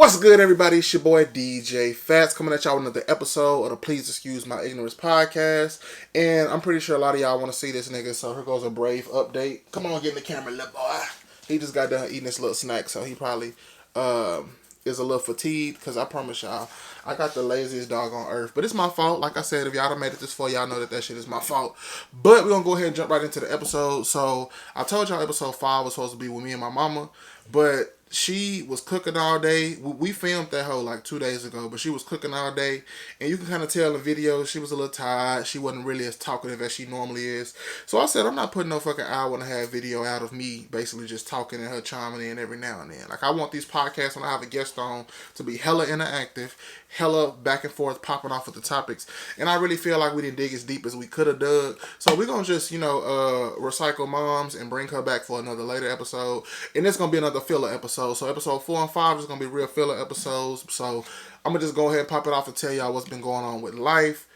What's good, everybody? It's your boy DJ Fats coming at y'all with another episode of the Please Excuse My Ignorance podcast. And I'm pretty sure a lot of y'all want to see this nigga, so here goes a Brave update. Come on, get in the camera, little boy. He just got done eating this little snack, so he probably is a little fatigued, because I promise y'all, I got the laziest dog on earth. But it's my fault. Like I said, if y'all done made it this far, y'all know that shit is my fault. But we're going to go ahead and jump right into the episode. So I told y'all episode 5 was supposed to be with me and my mama, but she was cooking all day. We filmed that hoe like 2 days ago, but she was cooking all day, and you can kind of tell in the video she was a little tired. She wasn't really as talkative as she normally is. So I said, I'm not putting no fucking hour and a half video out of me basically just talking and her chiming in every now and then. Like, I want these podcasts when I have a guest on to be hella interactive, hella back and forth, popping off with the topics. And I really feel like we didn't dig as deep as we could have dug. So we're going to just, recycle moms and bring her back for another later episode. And it's going to be another filler episode. So episode 4 and 5 is going to be real filler episodes. So I'm going to just go ahead and pop it off and tell y'all what's been going on with life.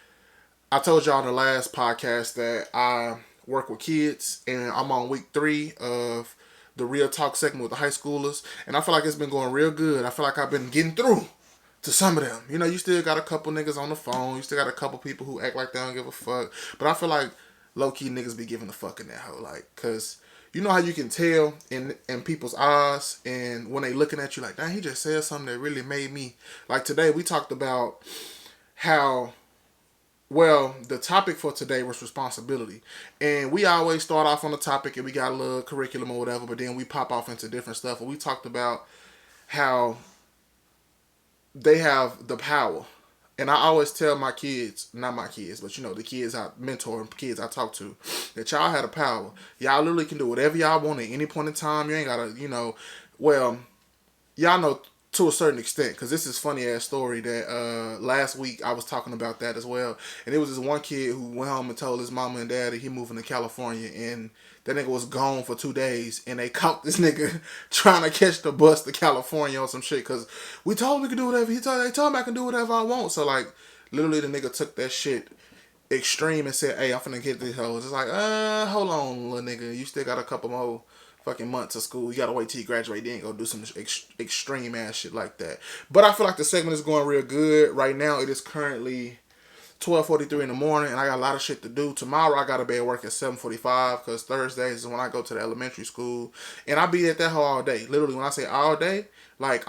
I told y'all in the last podcast that I work with kids, and I'm on week 3 of the Real Talk segment with the high schoolers. And I feel like it's been going real good. I feel like I've been getting through to some of them. You know, you still got a couple niggas on the phone. You still got a couple people who act like they don't give a fuck. But I feel like low-key niggas be giving a fuck in that hoe. Like, because you know how you can tell in people's eyes, and when they looking at you like, dang, he just said something that really made me. Like today, we talked about how, well, the topic for today was responsibility. And we always start off on the topic and we got a little curriculum or whatever, but then we pop off into different stuff. And we talked about how they have the power. And I always tell my kids, not my kids, but the kids I mentor and kids I talk to, that y'all have the power. Y'all literally can do whatever y'all want at any point in time. You ain't gotta, well, y'all know to a certain extent, because this is funny ass story that last week I was talking about that as well. And it was this one kid who went home and told his mama and dad that he moving to California, and that nigga was gone for 2 days, and they caught this nigga trying to catch the bus to California or some shit, because we told him we could do whatever. They told him I can do whatever I want. So, like, literally the nigga took that shit extreme and said, hey, I'm finna get these hoes. It's like, hold on, little nigga. You still got a couple more fucking months of school. You gotta wait till you graduate, then go do some extreme ass shit like that. But I feel like the segment is going real good. Right now, it is currently 12:43 in the morning, and I got a lot of shit to do. Tomorrow, I gotta be at work at 7:45, because Thursdays is when I go to the elementary school, and I be at that hoe all day. Literally, when I say all day, like,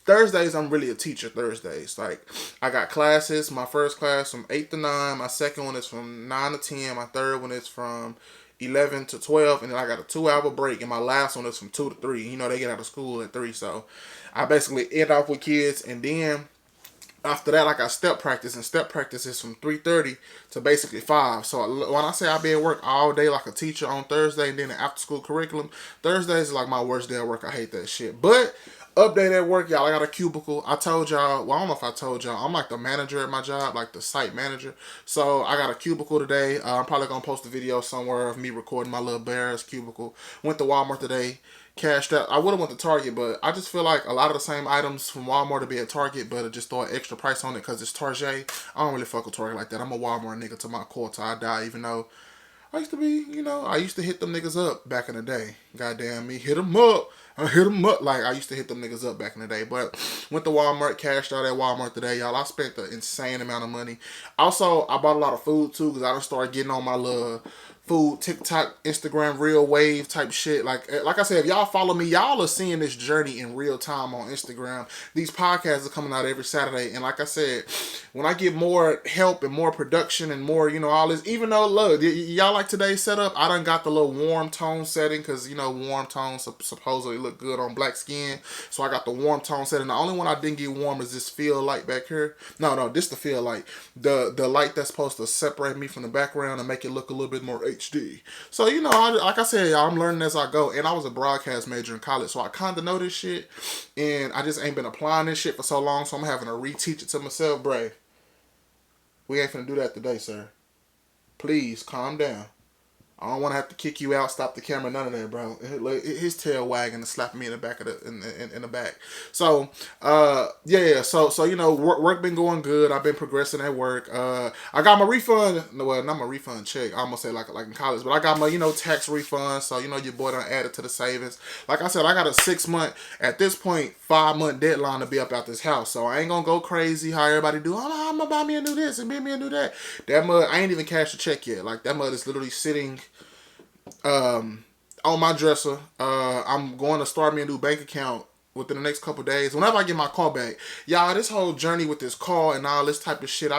Thursdays, I'm really a teacher Thursdays. Like, I got classes. My first class from 8 to 9. My second one is from 9 to 10. My third one is from 11 to 12. And then I got a 2-hour break. And my last one is from 2 to 3. You know, they get out of school at 3. So, I basically end off with kids. And then, after that, I got step practice. And step practice is from 3:30 to basically 5. So, when I say I be at work all day like a teacher on Thursday, and then the after school curriculum, Thursdays is like my worst day at work. I hate that shit. But update at work, y'all. I got a cubicle. I told y'all, well, I don't know if I told y'all, I'm like the manager at my job, like the site manager. So I got a cubicle today. I'm probably gonna post a video somewhere of me recording my little bear's cubicle. Went to Walmart today, cashed out. I would have went to Target, but I just feel like a lot of the same items from Walmart to be at Target, but just throw an extra price on it because it's Target. I don't really fuck with Target like that. I'm a Walmart nigga to my core till I die, even though I used to be, I used to hit them niggas up back in the day. Goddamn me, hit them up. I hit them up. Like, I used to hit them niggas up back in the day. But went to Walmart, cashed out at Walmart today, y'all. I spent an insane amount of money. Also, I bought a lot of food, too, because I done started getting on my little food, TikTok, Instagram, real wave type shit. Like I said, if y'all follow me, y'all are seeing this journey in real time on Instagram. These podcasts are coming out every Saturday. And like I said, when I get more help and more production and more, all this, even though, look, y'all like today's setup, I done got the little warm tone setting, because, warm tones supposedly look good on black skin. So I got the warm tone setting. The only one I didn't get warm is this field light back here. No, this the field light. The light that's supposed to separate me from the background and make it look a little bit more HD. So, like I said, y'all, I'm learning as I go. And I was a broadcast major in college, so I kind of know this shit. And I just ain't been applying this shit for so long, so I'm having to reteach it to myself. Bray, we ain't finna do that today, sir. Please, calm down. I don't want to have to kick you out, stop the camera, none of that, bro. His tail wagging and slapping me in the back of in the back. So, yeah. So you know, work been going good. I've been progressing at work. I got my refund. Well, not my refund check. I almost say like in college, but I got my tax refund. So you know, your boy done added to the savings. Like I said, I got a 6 month, at this point, 5 month deadline to be up out this house. So I ain't gonna go crazy how everybody do. Oh, I'm gonna buy me a new this and buy me a new that. That mud, I ain't even cashed the check yet. Like that mud is literally sitting on my dresser. I'm going to start me a new bank account within the next couple days. Whenever I get my car back, y'all, this whole journey with this car and all this type of shit,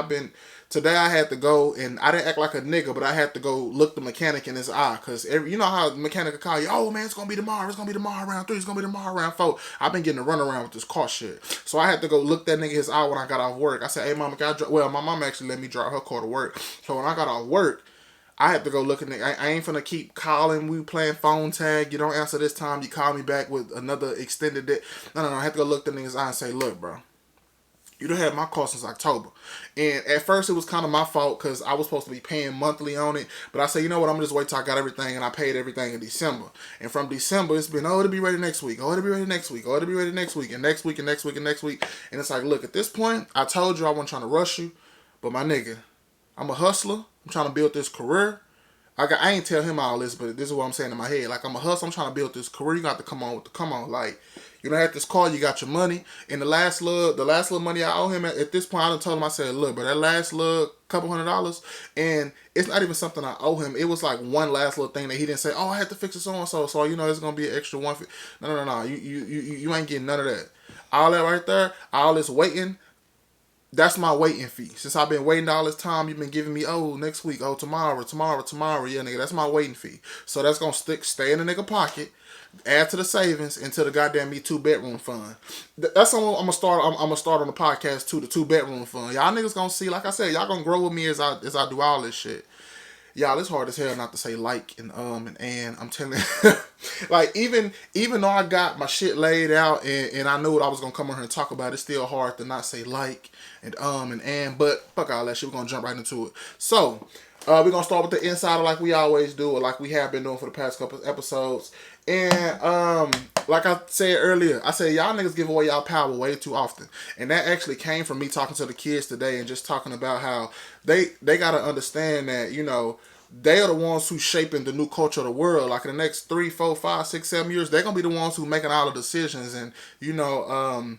today I had to go, and I didn't act like a nigga, but I had to go look the mechanic in his eye, because you know how the mechanic will call you, oh man, it's gonna be tomorrow, around 3, it's gonna be tomorrow around 4. I've been getting a run around with this car shit, so I had to go look that nigga his eye when I got off work. I said, hey mama, can I drive? Well, my mom actually let me drive her car to work, so when I got off work, I had to go look at it. I ain't finna keep calling. We playing phone tag. You don't answer this time, you call me back with another extended day. No. I had to go look the nigga's eye and say, look, bro, you done had my car since October. And at first it was kind of my fault because I was supposed to be paying monthly on it. But I said, you know what, I'm going to just wait till I got everything, and I paid everything in December. And from December, it's been, oh, it'll be ready next week. Oh, it'll be ready next week. Oh, it'll be ready next week. And next week, and next week, and next week. And it's like, look, at this point, I told you I wasn't trying to rush you. But my nigga, I'm a hustler. I'm trying to build this career. I ain't tell him all this, but this is what I'm saying in my head. Like, I'm a hustler. I'm trying to build this career. You got to come on with the come on. Like, you don't have this car. You got your money. And the last little money I owe him at this point, I done told him, I said, look, but that last little couple $100, and it's not even something I owe him. It was like one last little thing that he didn't say, oh, I had to fix it so and so. So, you know, it's going to be an extra one. No. You ain't getting none of that. All that right there, all this waiting, that's my waiting fee. Since I've been waiting all this time, you've been giving me, oh, next week, oh, tomorrow. Yeah, nigga, that's my waiting fee. So that's going to stay in the nigga pocket, add to the savings into the goddamn me 2-bedroom fund. That's what I'm gonna start on the podcast too, the 2-bedroom fund. Y'all niggas gonna see, like I said, y'all gonna grow with me as I do all this shit. Y'all, it's hard as hell not to say like and and I'm telling you, like even though I got my shit laid out and I knew what I was gonna come on here and talk about, it's still hard to not say like and but fuck all that shit, we're gonna jump right into it. So we're gonna start with the insider like we always do, or like we have been doing for the past couple episodes. And like I said earlier, I said y'all niggas give away y'all power way too often. And that actually came from me talking to the kids today and just talking about how they gotta understand that, you know, they are the ones who's shaping the new culture of the world. Like in the next 3, 4, 5, 6, 7 years, they're gonna be the ones who making all the decisions and, you know,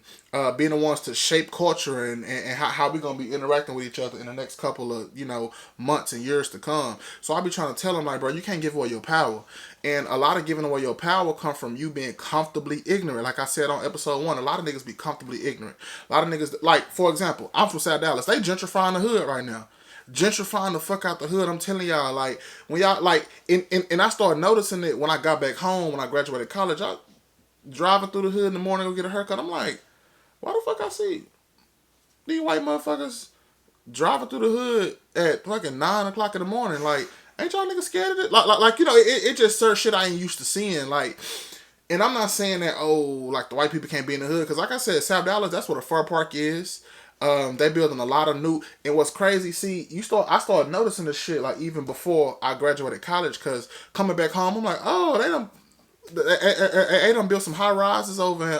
being the ones to shape culture and how we're gonna be interacting with each other in the next couple of, you know, months and years to come. So I'll be trying to tell them, like, bro, you can't give away your power. And a lot of giving away your power come from you being comfortably ignorant. Like I said on episode 1, a lot of niggas be comfortably ignorant. A lot of niggas, like, for example, I'm from South Dallas. They gentrifying the hood right now. Gentrifying the fuck out the hood. I'm telling y'all, like, when y'all, like, and I started noticing it when I got back home, when I graduated college. I driving through the hood in the morning to go get a haircut. I'm like, why the fuck I see these white motherfuckers driving through the hood at fucking 9 o'clock in the morning? Like, ain't y'all niggas scared of it? Like you know, it just certain shit I ain't used to seeing. Like, and I'm not saying that, oh, like the white people can't be in the hood, because like I said, South Dallas, that's what a fur park is. They building a lot of new, and what's crazy, see, I started noticing this shit like even before I graduated college, because coming back home, I'm like, oh, they done built some high rises over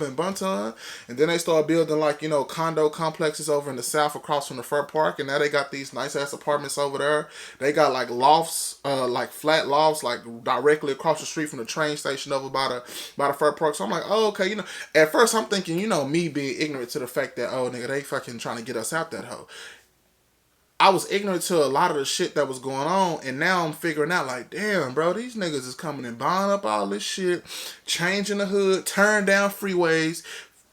in Bunton, and then they started building, like, you know, condo complexes over in the south across from the Fur Park, and now they got these nice ass apartments over there. They got like lofts, like flat lofts, like directly across the street from the train station over by the Fur Park. So I'm like, oh, okay, you know. At first I'm thinking, you know, me being ignorant to the fact that, oh nigga, they fucking trying to get us out that hoe. I was ignorant to a lot of the shit that was going on, and now I'm figuring out, like, damn, bro, these niggas is coming and buying up all this shit, changing the hood, tearing down freeways,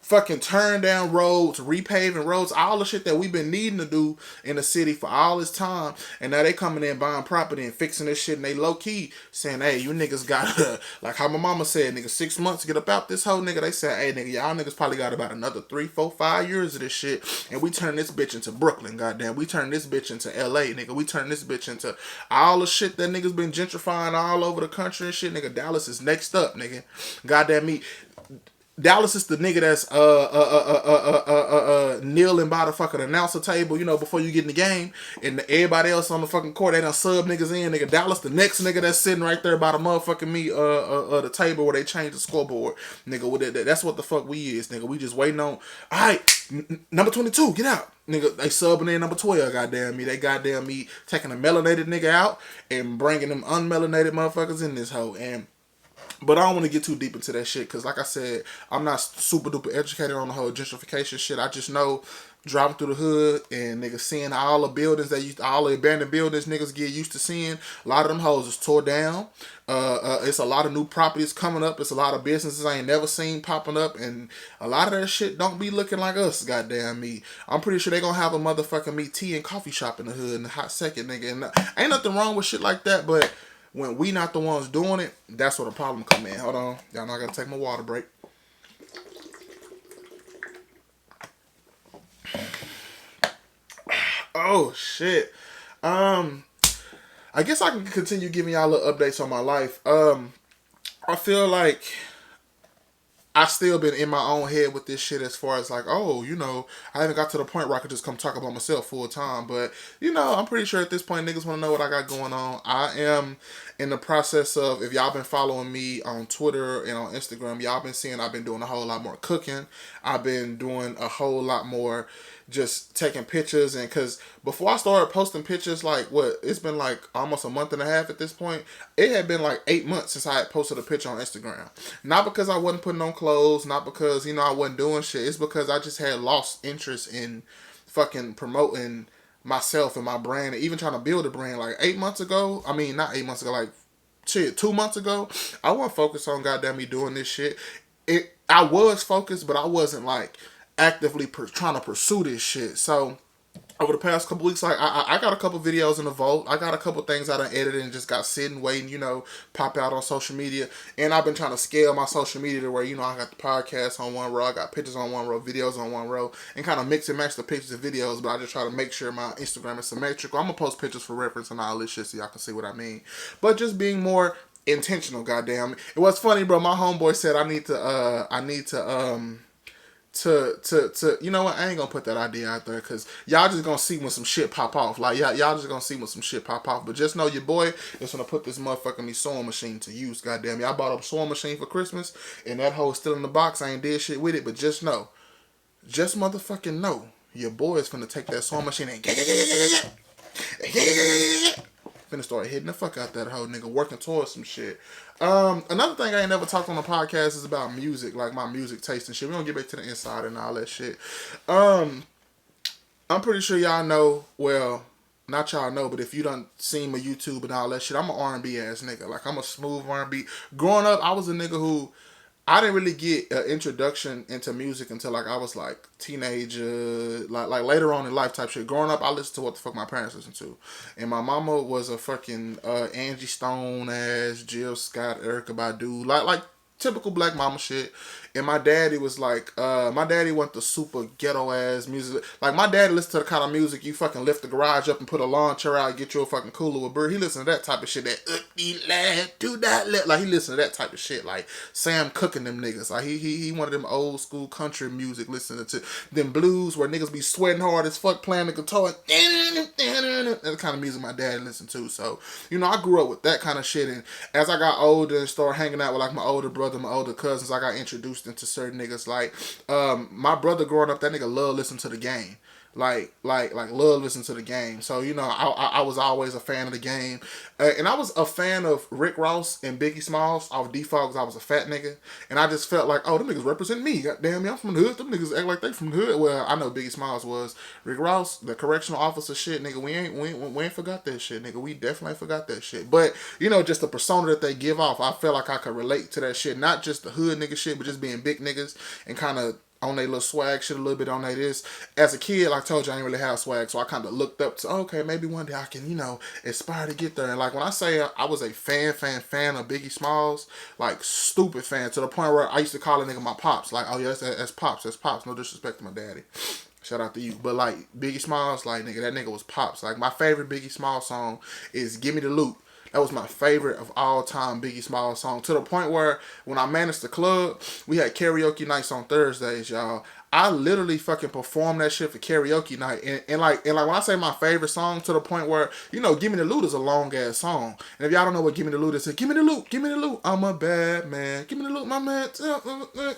fucking tearing down roads, repaving roads, all the shit that we've been needing to do in the city for all this time. And now they coming in buying property and fixing this shit, and they low key saying, hey, you niggas got like how my mama said, nigga, 6 months to get up out this whole nigga. They said, hey, nigga, y'all niggas probably got about another 3, 4, 5 years of this shit, and we turn this bitch into Brooklyn, goddamn. We turn this bitch into LA, nigga. We turn this bitch into all the shit that niggas been gentrifying all over the country and shit, nigga. Dallas is next up, nigga. Goddamn me. Dallas is the nigga that's kneeling by the fucking announcer table, you know, before you get in the game, and everybody else on the fucking court, they done sub niggas in. Nigga, Dallas the next nigga that's sitting right there by the motherfucking the table where they change the scoreboard. Nigga, with that's what the fuck we is, nigga. We just waiting on. All right, number 22, get out. Nigga, they subbing in number 12, goddamn me. They goddamn me taking a melanated nigga out and bringing them unmelanated motherfuckers in this hoe. But I don't want to get too deep into that shit because, like I said, I'm not super duper educated on the whole gentrification shit. I just know driving through the hood and niggas seeing all the buildings all the abandoned buildings niggas get used to seeing. A lot of them hoes is tore down. It's a lot of new properties coming up. It's a lot of businesses I ain't never seen popping up, and a lot of that shit don't be looking like us. Goddamn me, I'm pretty sure they gonna have a motherfucking me tea and coffee shop in the hood in a hot second, nigga. And ain't nothing wrong with shit like that, but when we not the ones doing it, that's where the problem come in. Hold on. Y'all know I gotta take my water break. Oh, shit. I guess I can continue giving y'all little updates on my life. I feel like I still been in my own head with this shit as far as like, oh, you know, I haven't got to the point where I could just come talk about myself full time. But, you know, I'm pretty sure at this point niggas want to know what I got going on. I am in the process of, if y'all been following me on Twitter and on Instagram, y'all been seeing I've been doing a whole lot more cooking. I've been doing a whole lot more just taking pictures, and because before I started posting pictures, like it's been like almost a month and a half at this point. It had been like 8 months since I had posted a picture on Instagram. Not because I wasn't putting on clothes, not because, you know, I wasn't doing shit. It's because I just had lost interest in fucking promoting myself and my brand, and even trying to build a brand. Like 8 months ago, I mean not 8 months ago, like shit, 2 months ago, I wasn't focused on goddamn me doing this shit. I was focused, but I wasn't like actively trying to pursue this shit. So over the past couple weeks, like I got a couple videos in the vault. I got a couple things I done edited and just got sitting waiting, you know, pop out on social media. And I've been trying to scale my social media to where, you know, I got the podcast on one row, I got pictures on one row, videos on one row, and kind of mix and match the pictures and videos. But I just try to make sure my Instagram is symmetrical. I'm gonna post pictures for reference and all this shit so y'all can see what I mean. But just being more intentional, goddamn. It was funny, bro. My homeboy said I need to you know what, I ain't gonna put that idea out there because y'all just gonna see when some shit pop off. Like y'all just gonna see when some shit pop off. But just know your boy is gonna put this motherfucking sewing machine to use. Goddamn me, I bought a sewing machine for Christmas and that hoe is still in the box. I ain't did shit with it, but just know, just motherfucking know, your boy is gonna take that sewing machine and finna start hitting the fuck out that hoe, nigga, working towards some shit. Another thing I ain't never talked on the podcast is about music, like my music taste and shit. We don't get back to the inside and all that shit. I'm pretty sure y'all know, well, not y'all know, but if you done seen my YouTube and all that shit, I'm an R&B ass nigga. Like, I'm a smooth R&B. Growing up, I was a nigga who, I didn't really get an introduction into music until like I was like teenager, like later on in life type shit. Growing up, I listened to what the fuck my parents listened to, and my mama was a fucking Angie Stone ass, Jill Scott, Erykah Badu, like typical black mama shit. And my daddy was like, my daddy went the super ghetto ass music. Like my daddy listened to the kind of music you fucking lift the garage up and put a lawn chair out and get you a fucking cooler with beer. He listened to that type of shit. Like he listened to that type of shit. Like Sam Cooke them niggas. Like he one of them old school country music listening to them blues where niggas be sweating hard as fuck playing the guitar. That's the kind of music my dad listened to. So, you know, I grew up with that kind of shit. And as I got older and started hanging out with like my older brother, my older cousins, I got introduced into certain niggas. Like my brother growing up, that nigga loved listening to the Game. Like love listening to the Game. So, you know, I was always a fan of the Game. And I was a fan of Rick Ross and Biggie Smalls off default because I was a fat nigga. And I just felt like, oh, them niggas represent me. God damn me, I'm from the hood. Them niggas act like they from the hood. Well, I know Biggie Smalls was. Rick Ross, the correctional officer shit, nigga, we ain't forgot that shit, nigga. We definitely forgot that shit. But, you know, just the persona that they give off, I felt like I could relate to that shit. Not just the hood nigga shit, but just being big niggas and kind of on they little swag shit a little bit on they this. As a kid, like I told you, I didn't really have swag, so I kind of looked up to, okay, maybe one day I can, you know, aspire to get there. And like when I say I was a fan of Biggie Smalls, like stupid fan, to the point where I used to call a nigga my pops. Like, oh yeah, that's pops, that's pops. No disrespect to my daddy. Shout out to you. But like Biggie Smalls, like nigga, that nigga was pops. Like my favorite Biggie Smalls song is "Give Me the Loot." That was my favorite of all time Biggie Smalls song. To the point where when I managed the club, we had karaoke nights on Thursdays, y'all. I literally fucking performed that shit for karaoke night, and like when I say my favorite song, to the point where "Give Me the Loot" is a long ass song, and if y'all don't know what "Give Me the Loot" is, "Give me the loot, give me the loot, I'm a bad man, give me the loot, my man,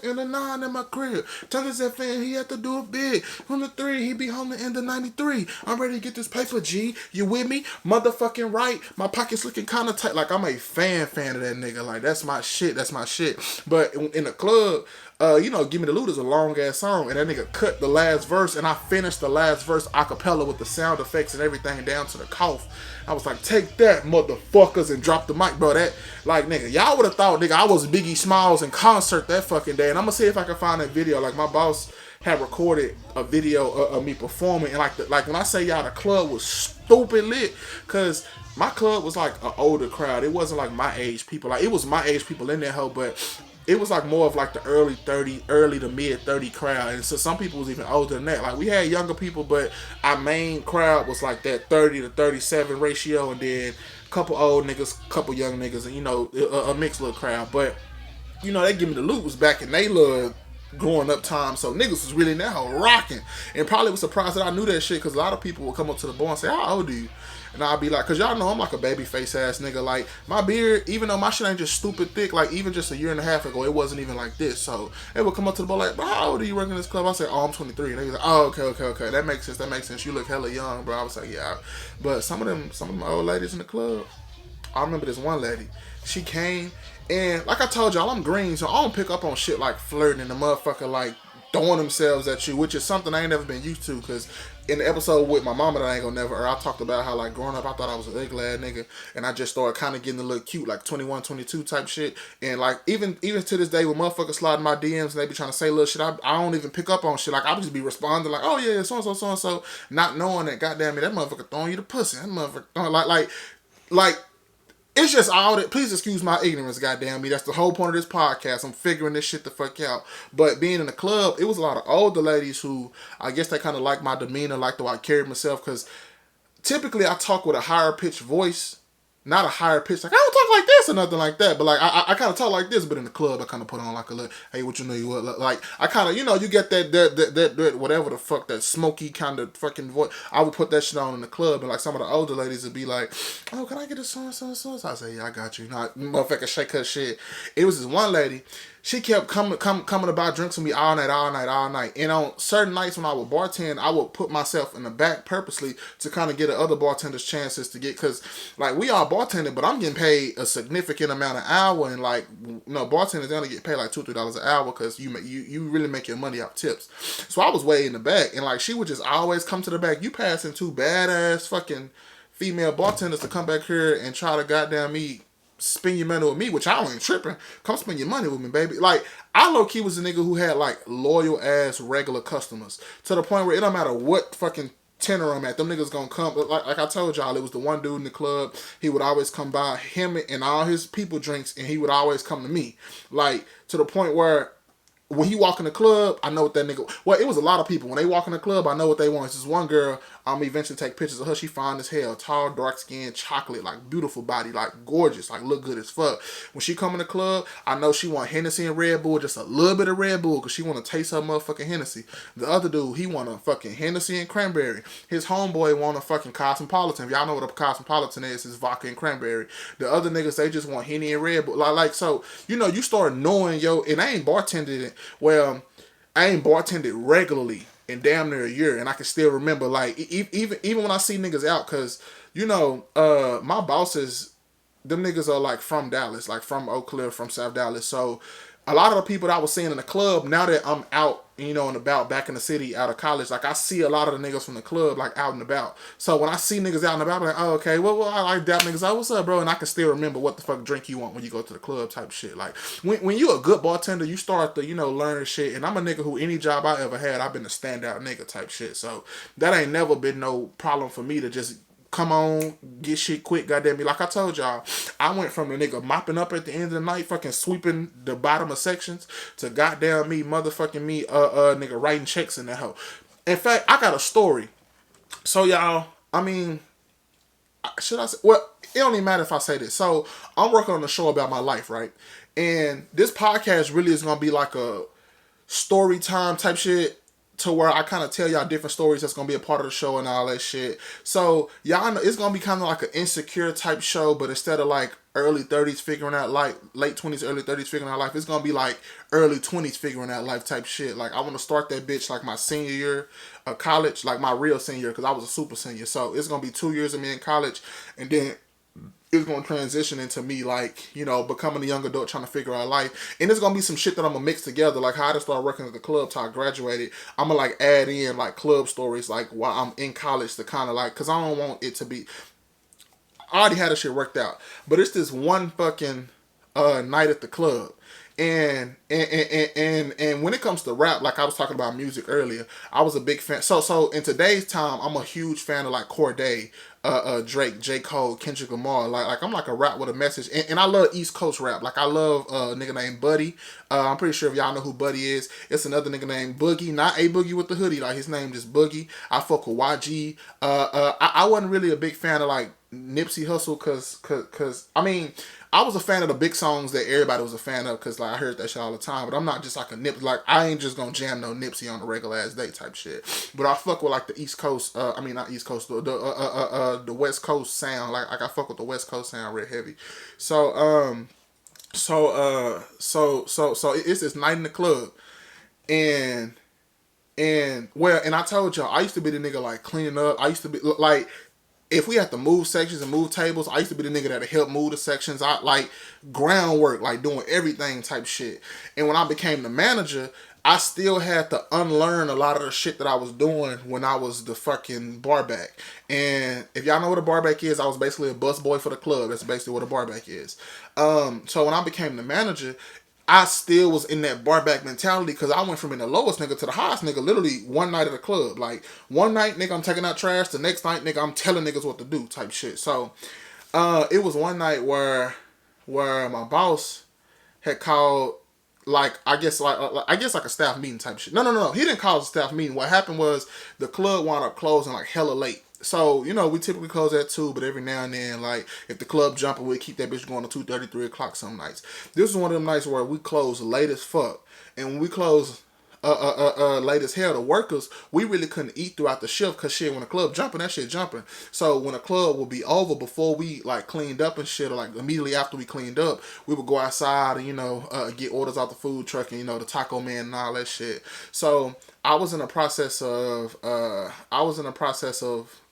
in the 9 in my crib, tell us that fan he had to do it big, from the 3 he be home the end of 93, I'm ready to get this paper, G, you with me, motherfucking right, my pockets looking kind of tight." Like, I'm a fan of that nigga, like that's my shit, but in the club, "Give Me the Loot" is a long ass song, and that nigga cut the last verse, and I finished the last verse a cappella with the sound effects and everything down to the cough. I was like, "Take that, motherfuckers," and drop the mic, bro. That, like, nigga, y'all would have thought, nigga, I was Biggie Smalls in concert that fucking day, and I'm gonna see if I can find that video. Like, my boss had recorded a video of me performing, and like when I say y'all, the club was stupid lit, cause my club was like an older crowd. It wasn't like my age people. Like, it was my age people in that hoe, but it was like more of like the early to mid 30 crowd, and so some people was even older than that. Like, we had younger people, but our main crowd was like that 30 to 37 ratio, and then a couple old niggas, couple young niggas, and a mixed little crowd. But they Give Me the Loot was back in they little growing up time, so niggas was really now rocking, and probably was surprised that I knew that shit, because a lot of people would come up to the bar and say, "How old are you?" And I'll be like, cause y'all know I'm like a baby face ass nigga. Like, my beard, even though my shit ain't just stupid thick, like even just a year and a half ago, it wasn't even like this. So they would come up to the bar like, "Bro, how old are you working in this club?" I said, "Oh, I'm 23." And they was like, "Oh, okay. That makes sense. You look hella young, bro." I was like, "Yeah." But some of them old ladies in the club, I remember this one lady. She came, and like I told y'all, I'm green, so I don't pick up on shit like flirting and the motherfucker like throwing themselves at you, which is something I ain't never been used to. Because in the episode with my mama that I ain't gonna never, or I talked about how like growing up I thought I was an ugly ass nigga, and I just started kind of getting a little cute, like 21, 22 type shit. And like even to this day, when motherfuckers slide in my DMs and they be trying to say little shit, I don't even pick up on shit. Like, I just be responding like, "Oh yeah, so and so," not knowing that goddamn me, that motherfucker throwing you the pussy. That motherfucker throwing, like. It's just all that. Please excuse my ignorance, goddamn me. That's the whole point of this podcast. I'm figuring this shit the fuck out. But being in the club, it was a lot of older ladies who, I guess they kind of like my demeanor, like the way I carried myself. Because typically I talk with a higher pitched voice. Not a higher pitch, like I don't talk like this or nothing like that, but like I kind of talk like this, but in the club I kind of put on like a little, "Hey, what you know you what," like I kind of you get that whatever the fuck, that smoky kind of fucking voice. I would put that shit on in the club, and like some of the older ladies would be like, "Oh, can I get a so and so?" So I say, "Yeah, I got you." Not motherfucker shake her shit. It was this one lady. She kept coming to buy drinks with me all night. And on certain nights when I would bartend, I would put myself in the back purposely to kind of get other bartenders chances to get, because like we all bartending, but I'm getting paid a significant amount an hour, and like bartenders they only get paid like $2-3 an hour, because you really make your money off tips. So I was way in the back, and like she would just always come to the back. You passing two badass fucking female bartenders to come back here and try to goddamn me spend your money with me, which I ain't tripping. Come spend your money with me, baby. Like, I low-key was a nigga who had like loyal ass regular customers, to the point where it don't matter what fucking tenor I'm at, them niggas gonna come. Like I told y'all, it was the one dude in the club. He would always come by, him and all his people drinks, and he would always come to me. Like, to the point where when he walk in the club, I know what that nigga. Well, it was a lot of people. When they walk in the club, I know what they want. It's this one girl. I'm eventually take pictures of her. She fine as hell, tall, dark skin, chocolate, like beautiful body, like gorgeous, like look good as fuck. When she come in the club, I know she want Hennessy and Red Bull, just a little bit of Red Bull, because she want to taste her motherfucking Hennessy. The other dude, he want a fucking Hennessy and cranberry. His homeboy want a fucking Cosmopolitan. If y'all know what a Cosmopolitan is, it's vodka and cranberry. The other niggas, they just want Henny and Red Bull. Like so, you start knowing, and I ain't bartended it. Well, I ain't bartended regularly in damn near a year, and I can still remember, like, even when I see niggas out, because my bosses, them niggas are like from Dallas, like from Oak Cliff, from South Dallas. So a lot of the people that I was seeing in the club, now that I'm out, and about back in the city out of college, like I see a lot of the niggas from the club like out and about. So when I see niggas out and about, I'm like, "Oh, okay, well I like that niggas. Oh, what's up, bro?" And I can still remember what the fuck drink you want when you go to the club type shit. Like when you a good bartender, you start to learn shit. And I'm a nigga who any job I ever had, I've been a standout nigga type shit. So that ain't never been no problem for me to just come on, get shit quick, goddamn me. Like I told y'all, I went from a nigga mopping up at the end of the night, fucking sweeping the bottom of sections, to goddamn me, motherfucking me, nigga writing checks in the hoe. In fact, I got a story. So y'all, I mean, should I say, well, it don't even matter if I say this. So I'm working on a show about my life, right? And this podcast really is gonna be like a story time type shit, to where I kind of tell y'all different stories that's gonna be a part of the show and all that shit. So y'all know it's gonna be kind of like an insecure type show, but instead of like early 30s figuring out life, late 20s, early 30s figuring out life, it's gonna be like early 20s figuring out life type shit. Like I want to start that bitch like my senior year of college, like my real senior, because I was a super senior. So it's gonna be 2 years of me in college, and then it's going to transition into me, like, you know, becoming a young adult trying to figure out life. And there's going to be some shit that I'm going to mix together. Like how I just started working at the club till I graduated. I'm going to like add in like club stories like while I'm in college to kind of like, because I don't want it to be, I already had this shit worked out. But it's this one fucking night at the club. And when it comes to rap, like I was talking about music earlier, I was a big fan. So in today's time, I'm a huge fan of like Cordae, Drake, J. Cole, Kendrick Lamar. Like I'm like a rap with a message, and I love East Coast rap. Like I love a nigga named Buddy. I'm pretty sure if y'all know who Buddy is, it's another nigga named Boogie, not a Boogie with the hoodie. Like his name just Boogie. I fuck with YG. I wasn't really a big fan of like Nipsey Hussle, cause I mean, I was a fan of the big songs that everybody was a fan of, because like I heard that shit all the time. But I'm not just like a Nip. Like I ain't just gonna jam no Nipsey on a regular ass day type shit. But I fuck with like the East Coast. I mean not East Coast. The West Coast sound. Like I fuck with the West Coast sound real heavy. So so it's this night in the club, and and I told y'all I used to be the nigga like cleaning up. I used to be like, if we had to move sections and move tables, I used to be the nigga that help move the sections. I like groundwork, like doing everything type shit. And when I became the manager, I still had to unlearn a lot of the shit that I was doing when I was the fucking barback. And if y'all know what a barback is, I was basically a bus boy for the club. That's basically what a barback is. So when I became the manager, I still was in that barback mentality, because I went from being the lowest nigga to the highest nigga literally one night at a club. Like one night, nigga, I'm taking out trash. The next night, nigga, I'm telling niggas what to do type shit. So it was one night where my boss had called, like I guess like a staff meeting type shit. No. He didn't call it a staff meeting. What happened was the club wound up closing like hella late. So, you know, we typically close at 2, but every now and then, like, if the club jumping, we keep that bitch going to 2:30, 3 o'clock some nights. This is one of them nights where we close late as fuck. And when we close late as hell, the workers, we really couldn't eat throughout the shift, because shit, when the club jumping, that shit jumping. So when the club would be over, before we like cleaned up and shit, or like immediately after we cleaned up, we would go outside and, you know, get orders out the food truck, and, you know, the taco man and all that shit. So I was in the process of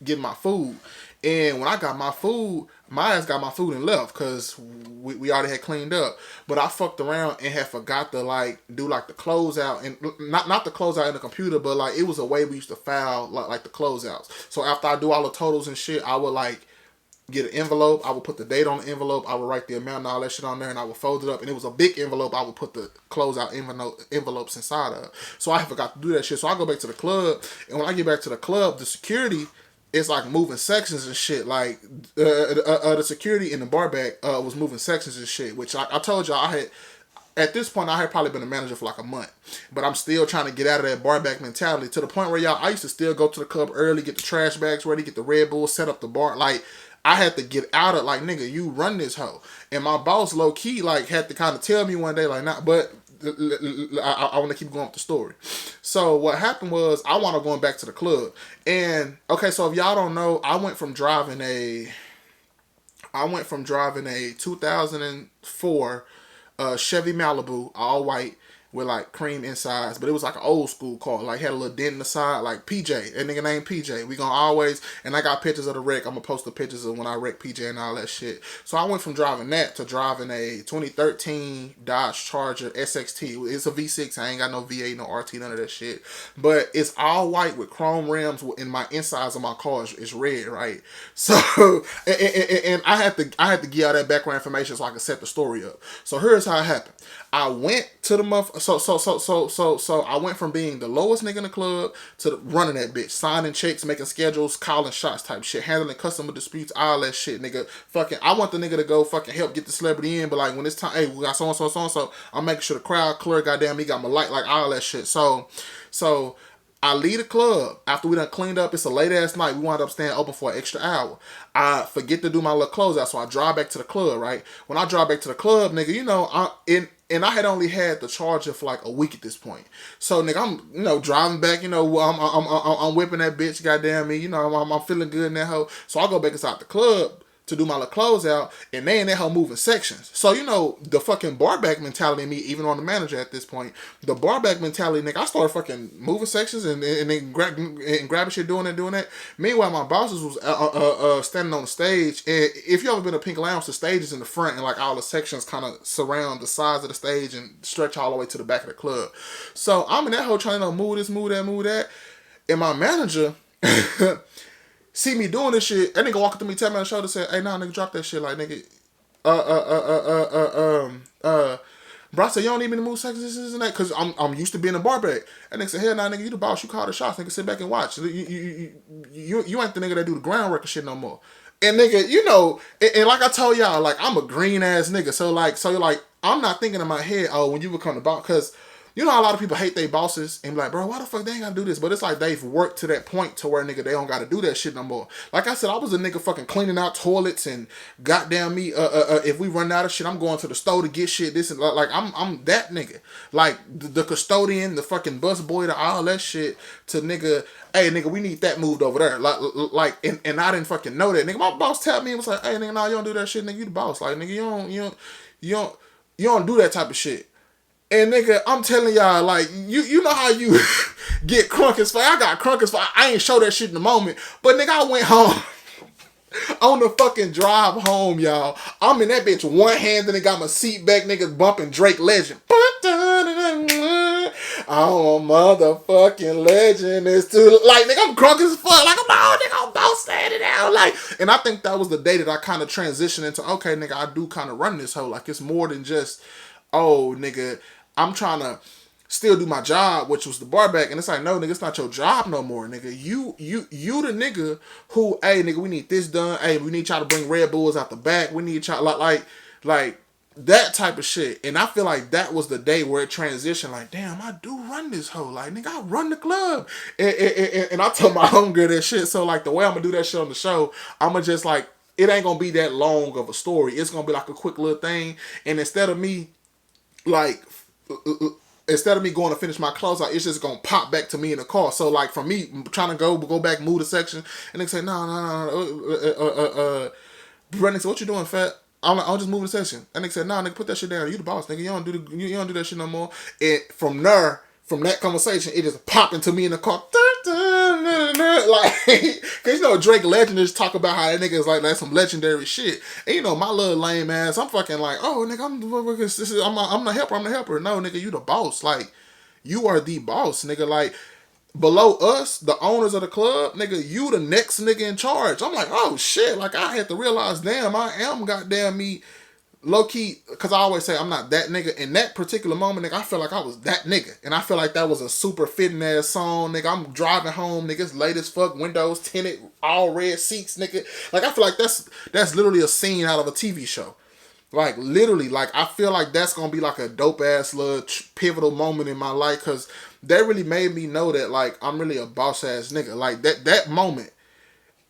getting my food. And when I got my food, my ass got my food and left, because we already had cleaned up. But I fucked around and had forgot to like do like the closeout, and not the closeout in the computer, but like it was a way we used to file like the closeouts. So after I do all the totals and shit, I would like get an envelope. I would put the date on the envelope. I would write the amount and all that shit on there, and I would fold it up. And it was a big envelope. I would put the closeout envelopes inside of. So I forgot to do that shit. So I go back to the club, and when I get back to the club, the security, it's like moving sections and shit. Like the security in the bar back was moving sections and shit. Which I told y'all I had. At this point, I had probably been a manager for like a month, but I'm still trying to get out of that bar back mentality, to the point where y'all, I used to still go to the club early, get the trash bags ready, get the Red Bull, set up the bar. Like I had to get out of, like, nigga, you run this hoe. And my boss low key like had to kind of tell me one day like, nah, but I want to keep going with the story. So what happened was I wound up going back to the club, and okay, so if y'all don't know, I went from driving a 2004 Chevy Malibu, all white, with like cream insides, but it was like an old school car. Like had a little dent in the side, like PJ. That nigga named PJ. We gonna always, and I got pictures of the wreck. I'm gonna post the pictures of when I wrecked PJ and all that shit. So I went from driving that to driving a 2013 Dodge Charger SXT. It's a V6. I ain't got no V8, no RT, none of that shit. But it's all white with chrome rims, and my insides of my car is red, right? So and I had to give all that background information so I could set the story up. So here's how it happened. I went to the so I went from being the lowest nigga in the club to running that bitch, signing checks, making schedules, calling shots type shit, handling customer disputes, all that shit, nigga. Fucking, I want the nigga to go fucking help get the celebrity in, but like when it's time, hey, we got so and so, I'm making sure the crowd clear. Goddamn, he got my light, like all that shit. So I leave the club after we done cleaned up. It's a late ass night. We wound up staying open for an extra hour. I forget to do my little closeout, so I drive back to the club. Right when I drive back to the club, nigga, you know, and I had only had the charger for like a week at this point. So nigga, I'm driving back. You know, I'm whipping that bitch. Goddamn me. You know, I'm feeling good in that hoe. So I go back inside the club to do my little closeout, and they in that hoe moving sections. So, you know, the fucking barback mentality in me, even on the manager at this point, the barback mentality, nigga, I started fucking moving sections and then grabbing shit, doing that. Meanwhile, my bosses was standing on the stage, and if you ever been to Pink Lounge, the stage is in the front, and like all the sections kind of surround the sides of the stage and stretch all the way to the back of the club. So I'm in that hoe trying to move this, move that, and my manager see me doing this shit, that nigga walk up to me, tap me on the shoulder, say, "Hey, nah, nigga, drop that shit." Like, nigga, bro, I said, "You don't need me to move seconds, this and that," because I'm used to being a barback. And nigga said, "Hell, nah, nigga, you the boss, you call the shots, nigga, sit back and watch. You ain't the nigga that do the groundwork and shit no more." And nigga, you know, and like I told y'all, like, I'm a green ass nigga, so I'm not thinking in my head, oh, when you become the boss, because you know how a lot of people hate their bosses and be like, bro, why the fuck they ain't gotta do this? But it's like they've worked to that point to where, nigga, they don't gotta do that shit no more. Like I said, I was a nigga fucking cleaning out toilets and goddamn me, if we run out of shit, I'm going to the store to get shit, this and like, I'm that nigga. Like, the custodian, the fucking bus boy, to all that shit, to nigga, hey, nigga, we need that moved over there. Like, and I didn't fucking know that. Nigga, my boss tapped me and was like, hey, nigga, nah, you don't do that shit, nigga, you the boss. Like, nigga, you don't do that type of shit. And nigga, I'm telling y'all, like, you know how you get crunk as fuck. I got crunk as fuck. I ain't show that shit in the moment. But nigga, I went home on the fucking drive home, y'all. I'm in that bitch one-handed and got my seat back, nigga, bumping Drake Legend. Oh, motherfucking legend is too, like, nigga, I'm crunk as fuck. Like, nigga, I'm about standing down. Like, and I think that was the day that I kind of transitioned into, okay, nigga, I do kind of run this hoe. Like, it's more than just, oh, nigga, I'm trying to still do my job, which was the barback, and it's like, no, nigga, it's not your job no more, nigga. You the nigga who, hey, nigga, we need this done. Hey, we need y'all to bring Red Bulls out the back. We need y'all, like that type of shit. And I feel like that was the day where it transitioned. Like, damn, I do run this hoe. Like, nigga, I run the club. And I told my homegirl that shit. So, like, the way I'm gonna do that shit on the show, I'm gonna just, like, it ain't gonna be that long of a story. It's gonna be like a quick little thing. And instead of me, like, instead of me going to finish my closeout, it's just gonna pop back to me in the car. So, like, for me trying to go back, move the section, and they say, no. Brendan said, "What you doing, fat?" I'm just moving the section. And they said, "Nah, nigga, put that shit down. You the boss, nigga. You don't do that shit no more." And from that conversation, it just popped into me in the car. Like, cause you know Drake Legend just talk about how that nigga is like, that's some legendary shit. And you know, my little lame ass, I'm fucking like, oh, nigga, I'm the helper. I'm the helper. No, nigga, you the boss. Like, you are the boss, nigga. Like, below us, the owners of the club, nigga, you the next nigga in charge. I'm like, oh shit. Like, I had to realize, damn, I am goddamn me low key, because I always say I'm not that nigga. In that particular moment, nigga, I feel like I was that nigga. And I feel like that was a super fitting ass song, nigga. I'm driving home, nigga, it's late as fuck, windows tinted, all red seats, nigga. Like, I feel like that's literally a scene out of a TV show. Like, literally, like, I feel like that's gonna be like a dope ass little pivotal moment in my life, because that really made me know that, like, I'm really a boss ass nigga. Like, that moment,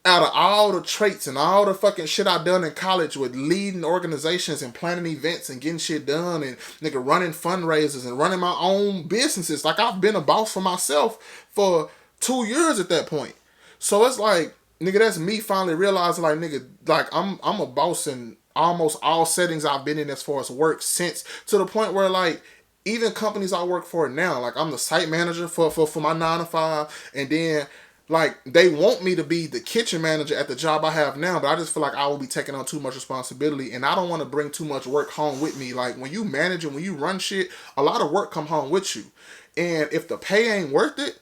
out of all the traits and all the fucking shit I done in college with leading organizations and planning events and getting shit done and, nigga, running fundraisers and running my own businesses. Like, I've been a boss for myself for 2 years at that point. So it's like, nigga, that's me finally realizing, like, nigga, like, I'm a boss in almost all settings I've been in as far as work, since, to the point where, like, even companies I work for now, like, I'm the site manager for my 9 to 5, and then, like, they want me to be the kitchen manager at the job I have now, but I just feel like I will be taking on too much responsibility, and I don't want to bring too much work home with me. Like, when you manage and when you run shit, a lot of work come home with you. And if the pay ain't worth it,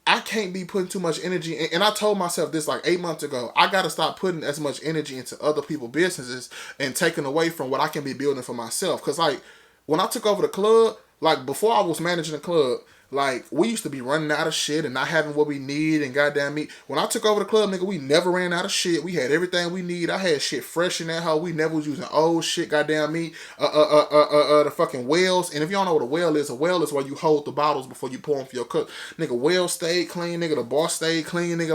I can't be putting too much energy. And I told myself this like 8 months ago. I got to stop putting as much energy into other people's businesses and taking away from what I can be building for myself. Because, like, when I took over the club, like, before I was managing the club, Like, we used to be running out of shit and not having what we need and goddamn me. When I took over the club, nigga, we never ran out of shit. We had everything we need. I had shit fresh in that hoe. We never was using old shit, goddamn me. The fucking wells. And if you don't know what a well is where you hold the bottles before you pour them for your cook. Nigga, well stayed clean, nigga. The bar stayed clean, nigga.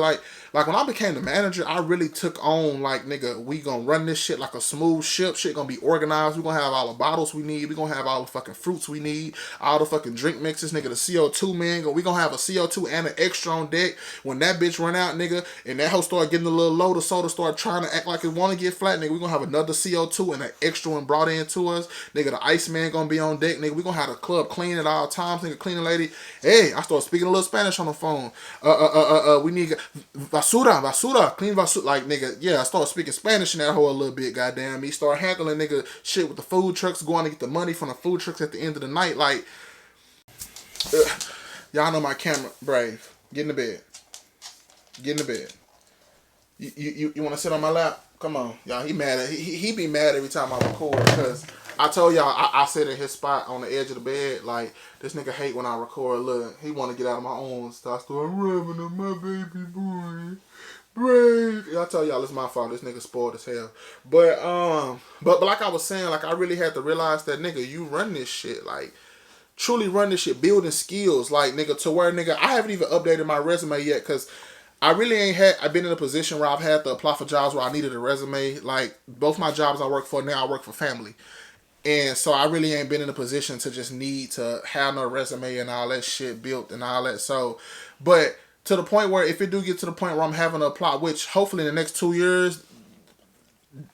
Like when I became the manager, I really took on, like, nigga, we gonna run this shit like a smooth ship. Shit gonna be organized. We gonna have all the bottles we need. We gonna have all the fucking fruits we need. All the fucking drink mixes, nigga. The CO2, man. We gonna have a CO2 and an extra on deck. When that bitch run out, nigga, and that hoe start getting a little low, the soda start trying to act like it wanna get flat, nigga, we gonna have another CO2 and an extra one brought into us. Nigga, the ice man gonna be on deck, nigga. We gonna have the club clean at all times, nigga. Cleaning lady. Hey, I start speaking a little Spanish on the phone. We need basura, clean basura. Like, nigga, yeah, I start speaking Spanish in that hole a little bit, goddamn me. Start handling, nigga, shit with the food trucks, going to get the money from the food trucks at the end of the night. Like, y'all know my camera, Brave. Get in the bed. Get in the bed. You want to sit on my lap? Come on, y'all. He mad at he be mad every time I record because I told y'all I sit in his spot on the edge of the bed. Like, this nigga hate when I record. Look, he want to get out of my own stuff. I start rubbing on my baby boy. Brave. I tell y'all it's my fault. This nigga spoiled as hell. But like I was saying, like, I really had to realize that, nigga, you run this shit. Like, truly run this shit, building skills. Like, nigga, to where, nigga, I haven't even updated my resume yet because I really I've been in a position where I've had to apply for jobs where I needed a resume. Like, both my jobs I work for now, I work for family. And so I really ain't been in a position to just need to have no resume and all that shit built and all that. So, but to the point where if it do get to the point where I'm having to apply, which hopefully in the next 2 years,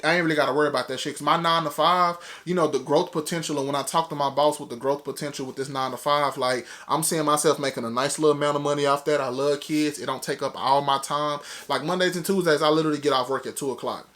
I ain't really got to worry about that shit. Cause my 9 to 5, you know, the growth potential. And when I talk to my boss with the growth potential with this 9 to 5, like, I'm seeing myself making a nice little amount of money off that. I love kids. It don't take up all my time. Like, Mondays and Tuesdays, I literally get off work at 2 o'clock.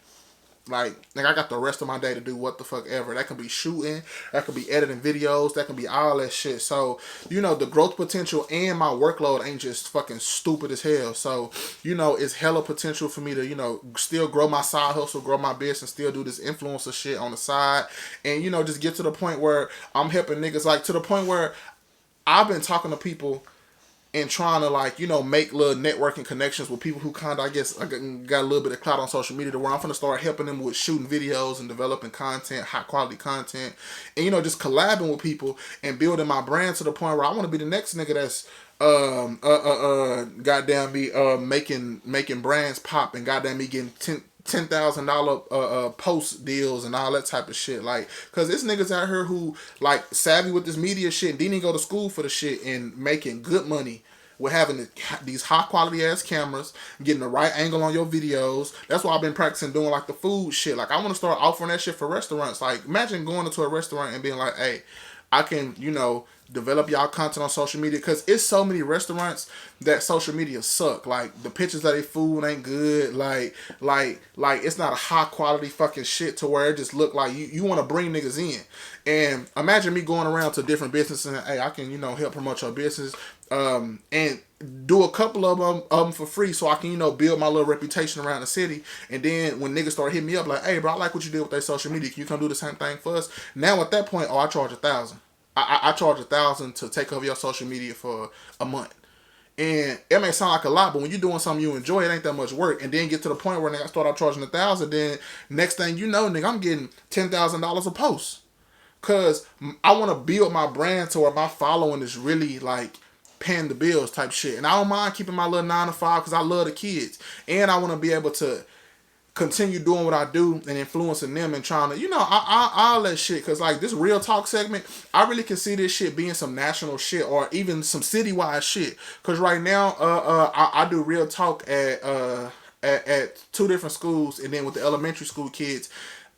Like, I got the rest of my day to do what the fuck ever. That could be shooting. That could be editing videos. That could be all that shit. So, you know, the growth potential and my workload ain't just fucking stupid as hell. So, you know, it's hella potential for me to, you know, still grow my side hustle, grow my business, still do this influencer shit on the side. And, you know, just get to the point where I'm helping niggas. Like, to the point where I've been talking to people and trying to, like, you know, make little networking connections with people who kind of, I guess, got a little bit of clout on social media to where I'm going to start helping them with shooting videos and developing content, high quality content, and, you know, just collabing with people and building my brand to the point where I want to be the next nigga that's goddamn me making brands pop and goddamn me getting $10,000 post deals and all that type of shit. Like, cause it's niggas out here who, like, savvy with this media shit and didn't go to school for the shit and making good money with having these high quality ass cameras, getting the right angle on your videos. That's why I've been practicing doing, like, the food shit. Like, I want to start offering that shit for restaurants. Like, imagine going into a restaurant and being like, hey, I can, you know, develop y'all content on social media, because it's so many restaurants that social media suck. Like, the pictures of their food ain't good. Like it's not a high quality fucking shit to where it just look like you want to bring niggas in. And imagine me going around to different businesses and, hey, I can, you know, help promote your business, and do a couple of them for free so I can, you know, build my little reputation around the city. And then when niggas start hitting me up like, hey, bro, I like what you did with their social media. Can you come do the same thing for us? Now at that point, I charge $1,000. I charge $1,000 to take over your social media for a month. And it may sound like a lot, but when you're doing something you enjoy, it ain't that much work. And then get to the point where, nigga, I start out charging $1,000. Then next thing you know, nigga, I'm getting $10,000 a post. Cause I want to build my brand to where my following is really, like, paying the bills type shit. And I don't mind keeping my little 9 to 5 because I love the kids. And I want to be able to continue doing what I do and influencing them and trying to, you know, all that shit. Because, like, this real talk segment, I really can see this shit being some national shit or even some citywide shit. Because right now, I do real talk at 2 different schools, and then with the elementary school kids,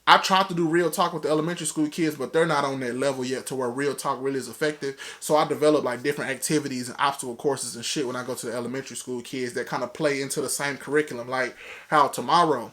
I tried to do real talk with the elementary school kids, but they're not on that level yet to where real talk really is effective. So I develop, like, different activities and obstacle courses and shit when I go to the elementary school kids that kind of play into the same curriculum. Like how tomorrow,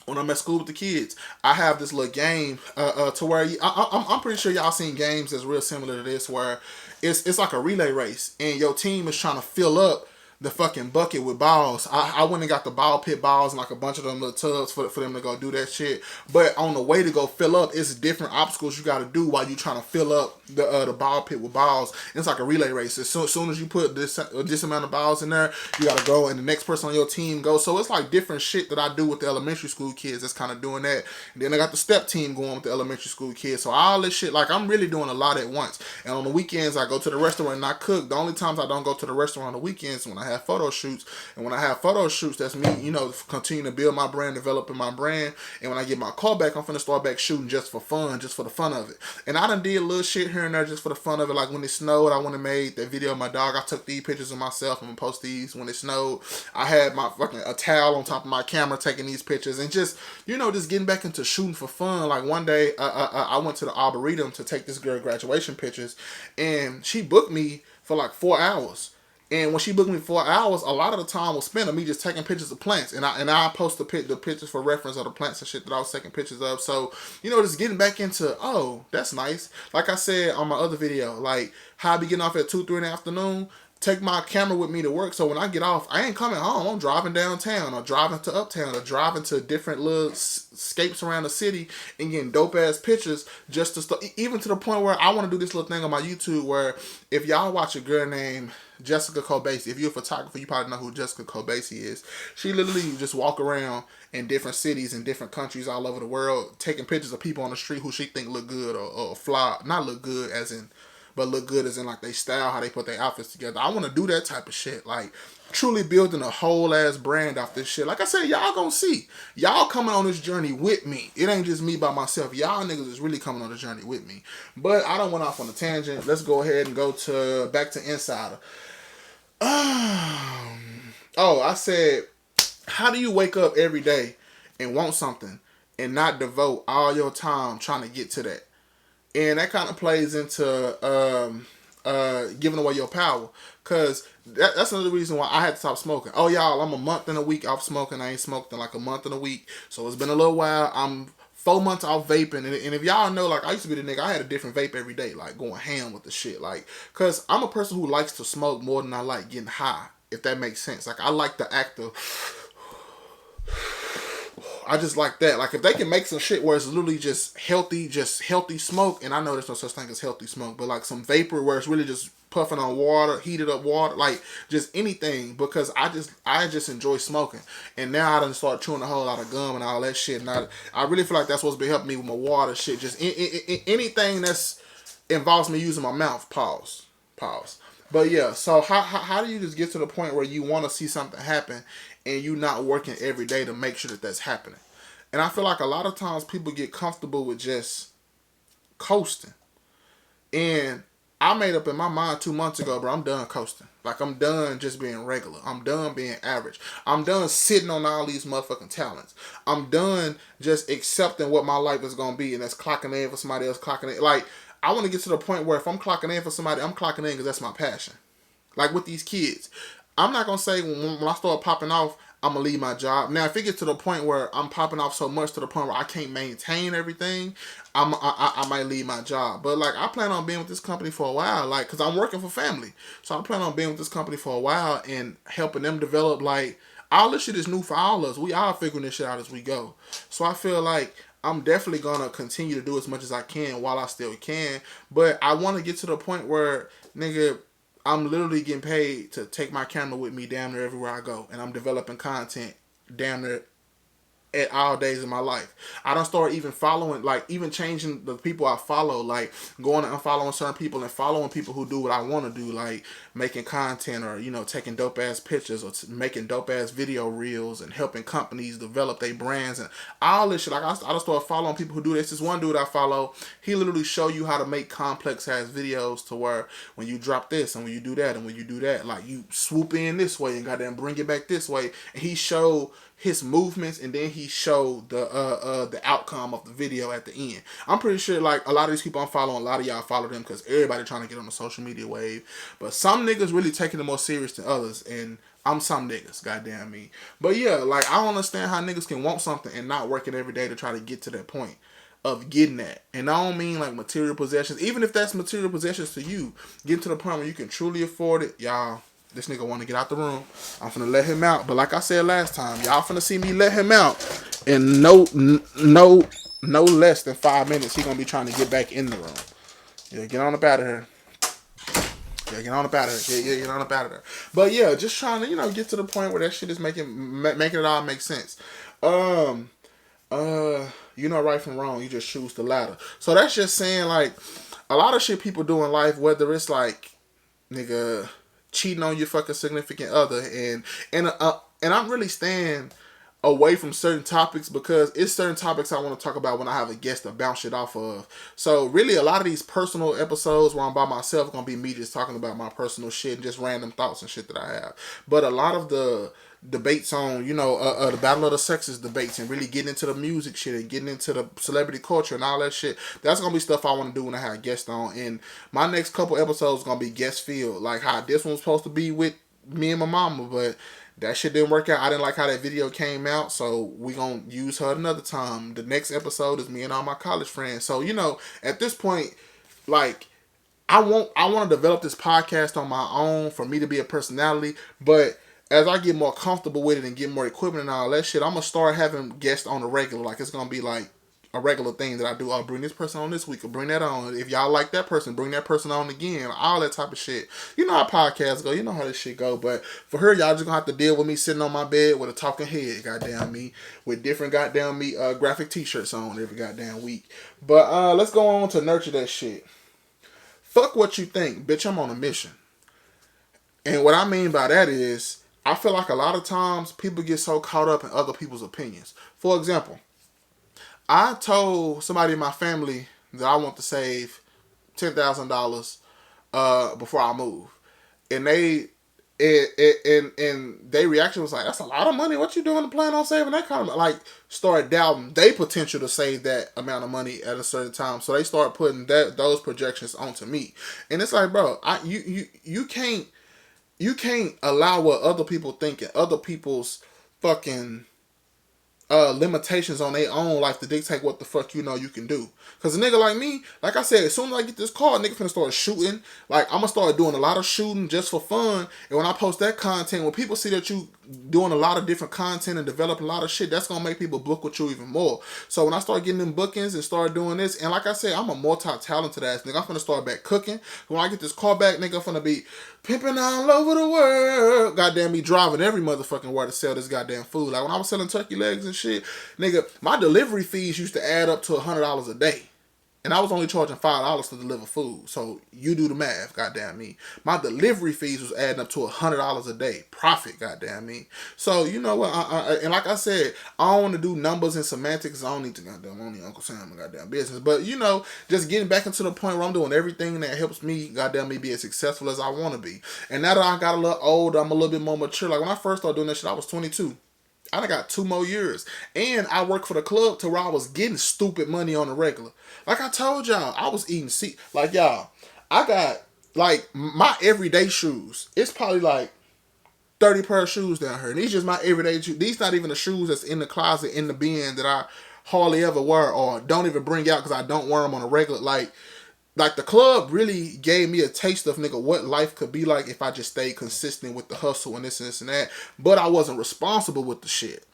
when I'm at school with the kids, I have this little game to where I'm pretty sure y'all seen games that's real similar to this, where it's like a relay race and your team is trying to fill up the fucking bucket with balls. I went and got the ball pit balls and like a bunch of them little tubs for them to go do that shit. But on the way to go fill up, it's different obstacles you got to do while you trying to fill up the ball pit with balls. And it's like a relay race. As soon as you put this amount of balls in there, you got to go and the next person on your team goes. So it's like different shit that I do with the elementary school kids that's kind of doing that. And then I got the step team going with the elementary school kids. So all this shit, like I'm really doing a lot at once. And on the weekends, I go to the restaurant and I cook. The only times I don't go to the restaurant on the weekends when I have photo shoots. And when I have photo shoots, that's me, you know, continue to build my brand, developing my brand. And when I get my car back, I'm finna start back shooting just for fun, just for the fun of it. And I done did little shit here and there just for the fun of it. Like when it snowed, I went and made that video of my dog. I took these pictures of myself. I'm gonna post these when it snowed. I had my fucking a towel on top of my camera taking these pictures and just, you know, just getting back into shooting for fun. Like one day, I went to the Arboretum to take this girl graduation pictures, and she booked me for like 4 hours. And when she booked me 4 hours, a lot of the time was spent on me just taking pictures of plants. And I post the pictures for reference of the plants and shit that I was taking pictures of. So, you know, just getting back into, oh, that's nice. Like I said on my other video, like how I be getting off at 2, 3 in the afternoon. Take my camera with me to work, so when I get off, I ain't coming home. I'm driving downtown or driving to uptown or driving to different little escapes around the city and getting dope ass pictures just to start. Even to the point where I want to do this little thing on my YouTube where if y'all watch a girl named Jessica Kobasi, if you're a photographer, you probably know who Jessica Kobasi is. She literally just walk around in different cities and different countries all over the world, taking pictures of people on the street who she think look good or fly. Not look good as in, but look good as in like they style, how they put their outfits together. I want to do that type of shit. Like truly building a whole ass brand off this shit. Like I said, y'all gonna see. Y'all coming on this journey with me. It ain't just me by myself. Y'all niggas is really coming on the journey with me. But I don't went off on a tangent. Let's go ahead and go to back to Insider. Oh, I said, how do you wake up every day and want something and not devote all your time trying to get to that? And that kind of plays into giving away your power. Because that's another reason why I had to stop smoking. Oh, y'all, I'm a month and a week off smoking. I ain't smoked in like a month and a week. So it's been a little while. I'm 4 months off vaping. And if y'all know, like, I used to be the nigga, I had a different vape every day. Like, going ham with the shit. Like, because I'm a person who likes to smoke more than I like getting high. If that makes sense. Like, I like the act of... I just like that. Like if they can make some shit where it's literally just healthy smoke, and I know there's no such thing as healthy smoke, but like some vapor where it's really just puffing on water, heated up water, like just anything, because I just enjoy smoking. And now I done start chewing a whole lot of gum and all that shit. And I really feel like that's what's been helping me with my water shit. Just anything that's involves me using my mouth. Pause. But yeah, so how do you just get to the point where you want to see something happen and you not working every day to make sure that that's happening? And I feel like a lot of times people get comfortable with just coasting. And I made up in my mind 2 months ago, bro, I'm done coasting. Like, I'm done just being regular. I'm done being average. I'm done sitting on all these motherfucking talents. I'm done just accepting what my life is going to be, and that's clocking in for somebody else, clocking in. Like, I want to get to the point where if I'm clocking in for somebody, I'm clocking in because that's my passion. Like with these kids. I'm not going to say when I start popping off, I'm going to leave my job. Now, if it gets to the point where I'm popping off so much to the point where I can't maintain everything, I might leave my job. But, like, I plan on being with this company for a while, like, because I'm working for family. So I plan on being with this company for a while and helping them develop, like, all this shit is new for all of us. We all figuring this shit out as we go. So I feel like I'm definitely going to continue to do as much as I can while I still can. But I want to get to the point where, nigga, I'm literally getting paid to take my camera with me damn near everywhere I go. And I'm developing content damn near at all days of my life. I don't start even following, like, even changing the people I follow, like, going and unfollowing certain people and following people who do what I want to do, like, making content or, you know, taking dope-ass pictures or making dope-ass video reels and helping companies develop their brands and all this shit. Like, I just start following people who do this. This one dude I follow, he literally show you how to make complex-ass videos to where when you drop this and when you do that and when you do that, like, you swoop in this way and goddamn bring it back this way. And he showed his movements, and then he showed the outcome of the video at the end. I'm pretty sure, like, a lot of these people I'm following, a lot of y'all follow them because everybody trying to get on the social media wave. But some niggas really taking it more serious than others, and I'm some niggas, goddamn me. But yeah, like, I don't understand how niggas can want something and not working every day to try to get to that point of getting that. And I don't mean like material possessions. Even if that's material possessions to you, getting to the point where you can truly afford it, y'all, This nigga want to get out the room. I'm finna let him out. But like I said last time, y'all finna see me let him out. And no less than 5 minutes, he gonna be trying to get back in the room. Yeah, get on up out of here. Yeah, get on up out of here. Yeah, get on up out of there. But yeah, just trying to, get to the point where that shit is making it all make sense. Right from wrong, you just choose the latter. So that's just saying, like, a lot of shit people do in life, whether it's like, nigga, cheating on your fucking significant other, and I'm really staying away from certain topics because it's certain topics I want to talk about when I have a guest to bounce shit off of. So really, a lot of these personal episodes where I'm by myself gonna be me just talking about my personal shit and just random thoughts and shit that I have. But a lot of the debates on, the Battle of the Sexes debates and really getting into the music shit and getting into the celebrity culture and all that shit, that's gonna be stuff I want to do when I have guests on. And my next couple episodes gonna be guest filled, like how this one's supposed to be with me and my mama, but that shit didn't work out. I didn't like how that video came out, so we gonna use her another time. The next episode is me and all my college friends. So, at this point, like, I want to develop this podcast on my own for me to be a personality, but as I get more comfortable with it and get more equipment and all that shit, I'm gonna start having guests on the regular. Like, it's gonna be like a regular thing that I do. I'll bring this person on this week, or bring that on. If y'all like that person, bring that person on again. All that type of shit. You know how podcasts go. You know how this shit go. But for her, y'all just gonna have to deal with me sitting on my bed with a talking head, goddamn me, with different goddamn me graphic t-shirts on every goddamn week. But let's go on to nurture that shit. Fuck what you think, bitch. I'm on a mission. And what I mean by that is, I feel like a lot of times people get so caught up in other people's opinions. For example, I told somebody in my family that I want to save $10,000 before I move, and they reaction was like, "That's a lot of money. What you doing to plan on saving that kind of money?" Like, started doubting their potential to save that amount of money at a certain time. So they start putting those projections onto me, and it's like, bro, you can't allow what other people think and other people's fucking limitations on their own life to dictate what the fuck you can do. Cause a nigga like me, like I said, as soon as I get this car, nigga finna start shooting. Like, I'm gonna start doing a lot of shooting just for fun. And when I post that content, when people see that you doing a lot of different content and develop a lot of shit, that's gonna make people book with you even more. So when I start getting them bookings and start doing this, and like I said, I'm a multi-talented ass nigga. I'm finna start back cooking. When I get this car back, nigga, I'm finna be pimping all over the world. Goddamn me, driving every motherfucking where to sell this goddamn food. Like, when I was selling turkey legs and shit, nigga, my delivery fees used to add up to $100 a day. And I was only charging $5 to deliver food. So you do the math, goddamn me. My delivery fees was adding up to $100 a day. Profit, goddamn me. So, you know what? And like I said, I don't want to do numbers and semantics. I don't need to goddamn only Uncle Sam and goddamn business. But, just getting back into the point where I'm doing everything that helps me, goddamn me, be as successful as I want to be. And now that I got a little older, I'm a little bit more mature. Like, when I first started doing that shit, I was 22. I done got 2 more years. And I worked for the club to where I was getting stupid money on the regular. Like I told y'all, I was eating like, y'all, I got, like, my everyday shoes. It's probably like 30 pair of shoes down here. And these just my everyday shoes. These not even the shoes that's in the closet, in the bin, that I hardly ever wear or don't even bring out because I don't wear them on a regular. Like, the club really gave me a taste of, nigga, what life could be like if I just stayed consistent with the hustle and this and that. But I wasn't responsible with the shit.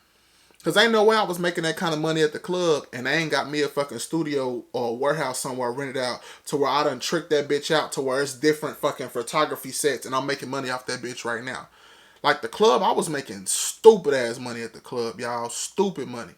Because ain't no way I was making that kind of money at the club and I ain't got me a fucking studio or a warehouse somewhere rented out to where I done tricked that bitch out to where it's different fucking photography sets and I'm making money off that bitch right now. Like, the club, I was making stupid ass money at the club, y'all. Stupid money.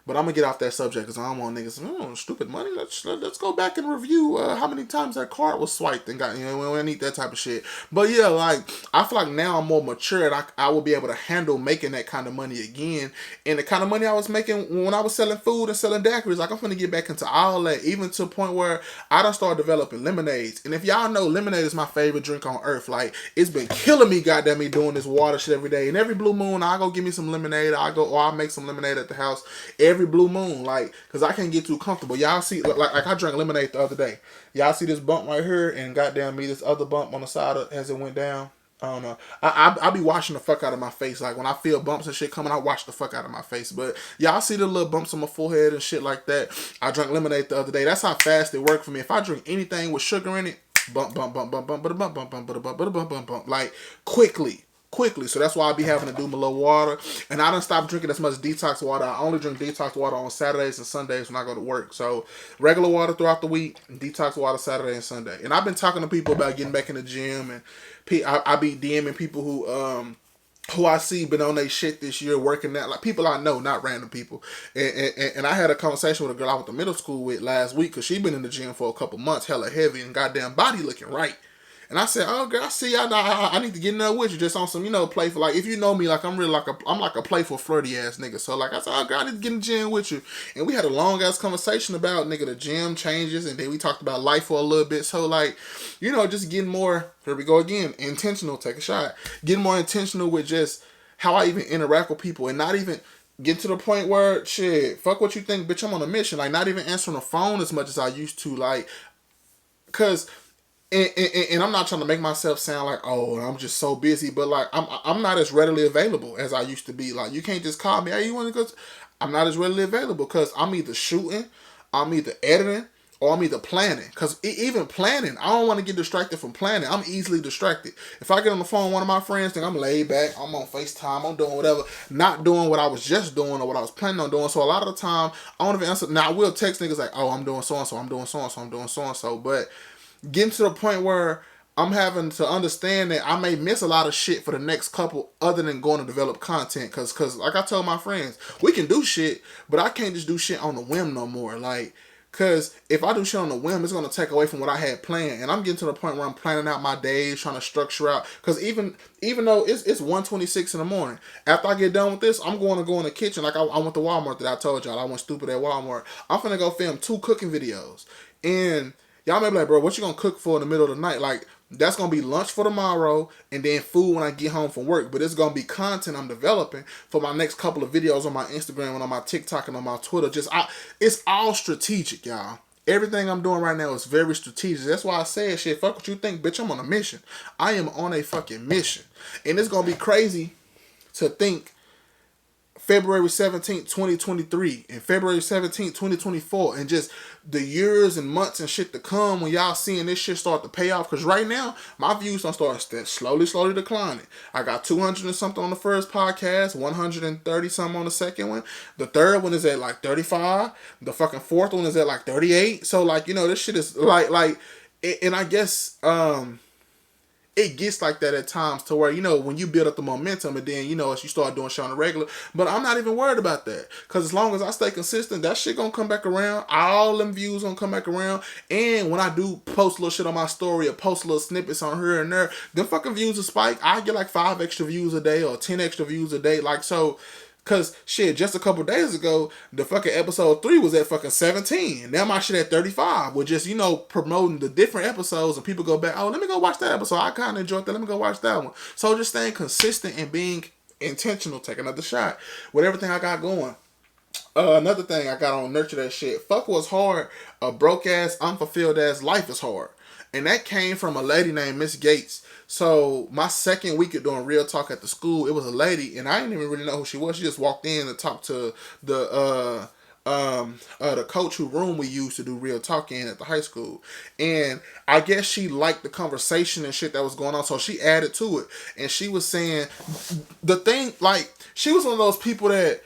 But I'm going to get off that subject because I don't want niggas, stupid money. Let's go back and review how many times that card was swiped and got, we don't need that type of shit. But yeah, like, I feel like now I'm more mature and I will be able to handle making that kind of money again. And the kind of money I was making when I was selling food and selling daiquiris, like, I'm going to get back into all that, even to a point where I done started developing lemonades. And if y'all know, lemonade is my favorite drink on earth. Like, it's been killing me, goddamn me, doing this water shit every day. And every blue moon, I go get me some lemonade. I'll make some lemonade at the house every blue moon, like, because I can't get too comfortable. Y'all see, like I drank lemonade the other day. Y'all see this bump right here, and goddamn me, this other bump on the side as it went down. I don't know. I be washing the fuck out of my face. Like, when I feel bumps and shit coming, I wash the fuck out of my face. But y'all see the little bumps on my forehead and shit like that. I drank lemonade the other day. That's how fast it worked for me. If I drink anything with sugar in it, bump, bump, bump, bump, bump, bump, bump, bump, bump, bump, bump, bump, bump, bump, like quickly. So that's why I be having to do my little water. And I don't stop drinking as much detox water. I only drink detox water on Saturdays and Sundays when I go to work. So regular water throughout the week, detox water Saturday and Sunday. And I've been talking to people about getting back in the gym, and I be DMing people who I see been on their shit this year working out, like people I know, not random people. And I had a conversation with a girl I went to middle school with last week because she been in the gym for a couple months, hella heavy, and goddamn body looking right. And I said, "Oh, girl, I see. I need to get in there with you, just on some, playful. Like, if you know me, like I'm really I'm like a playful, flirty ass nigga. So like I said, oh, girl, I need to get in the gym with you." And we had a long ass conversation about nigga the gym changes, and then we talked about life for a little bit. So like, just getting more. Here we go again. Intentional. Take a shot. Getting more intentional with just how I even interact with people, and not even get to the point where shit, fuck what you think, bitch. I'm on a mission. Like, not even answering the phone as much as I used to. Like, cause. And I'm not trying to make myself sound like, oh, I'm just so busy, but like I'm not as readily available as I used to be. Like, you can't just call me, hey, you want to go? I'm not as readily available because I'm either shooting, I'm either editing, or I'm either planning. Because even planning, I don't want to get distracted from planning. I'm easily distracted. If I get on the phone with one of my friends, then I'm laid back, I'm on FaceTime, I'm doing whatever, not doing what I was just doing or what I was planning on doing. So a lot of the time, I don't even answer. Now, I will text niggas like, oh, I'm doing so-and-so, I'm doing so-and-so, I'm doing so-and-so, but getting to the point where I'm having to understand that I may miss a lot of shit for the next couple other than going to develop content. Cause like I told my friends, we can do shit, but I can't just do shit on the whim no more. Like, cause if I do shit on the whim, it's gonna take away from what I had planned. And I'm getting to the point where I'm planning out my days, trying to structure out. Cause even though it's 1:26 in the morning, after I get done with this, I'm going to go in the kitchen. Like I went to Walmart that I told y'all. I went stupid at Walmart. I'm finna go film 2 cooking videos. And y'all may be like, bro, what you gonna cook for in the middle of the night? Like, that's gonna be lunch for tomorrow and then food when I get home from work. But it's gonna be content I'm developing for my next couple of videos on my Instagram and on my TikTok and on my Twitter. It's all strategic, y'all. Everything I'm doing right now is very strategic. That's why I said, shit, fuck what you think, bitch. I'm on a mission. I am on a fucking mission. And it's gonna be crazy to think February 17th, 2023 and February 17th, 2024 and just the years and months and shit to come when y'all seeing this shit start to pay off. Because right now, my views don't start slowly declining. I got 200 and something on the first podcast, 130 something on the second one. The third one is at like 35. The fucking fourth one is at like 38. So like, this shit is like, and I guess, it gets like that at times to where, when you build up the momentum and then, as you start doing shit on the regular. But I'm not even worried about that. Because as long as I stay consistent, that shit gonna come back around. All them views gonna come back around. And when I do post a little shit on my story or post little snippets on here and there, them fucking views will spike. I get like 5 extra views a day or 10 extra views a day. Like, so... Cause shit, just a couple days ago, the fucking episode 3 was at fucking 17. Now my shit at 35. With just, promoting the different episodes and people go back, oh, let me go watch that episode. I kinda enjoyed that. Let me go watch that one. So just staying consistent and being intentional, take another shot with everything I got going. Another thing I got on Nurture That Shit. Fuck what's hard. A broke ass, unfulfilled ass life is hard. And that came from a lady named Miss Gates. So my second week of doing Real Talk at the school, it was a lady, and I didn't even really know who she was. She just walked in and talked to the coach who room we used to do Real Talk in at the high school. And I guess she liked the conversation and shit that was going on, so she added to it. And she was saying the thing, like, she was one of those people that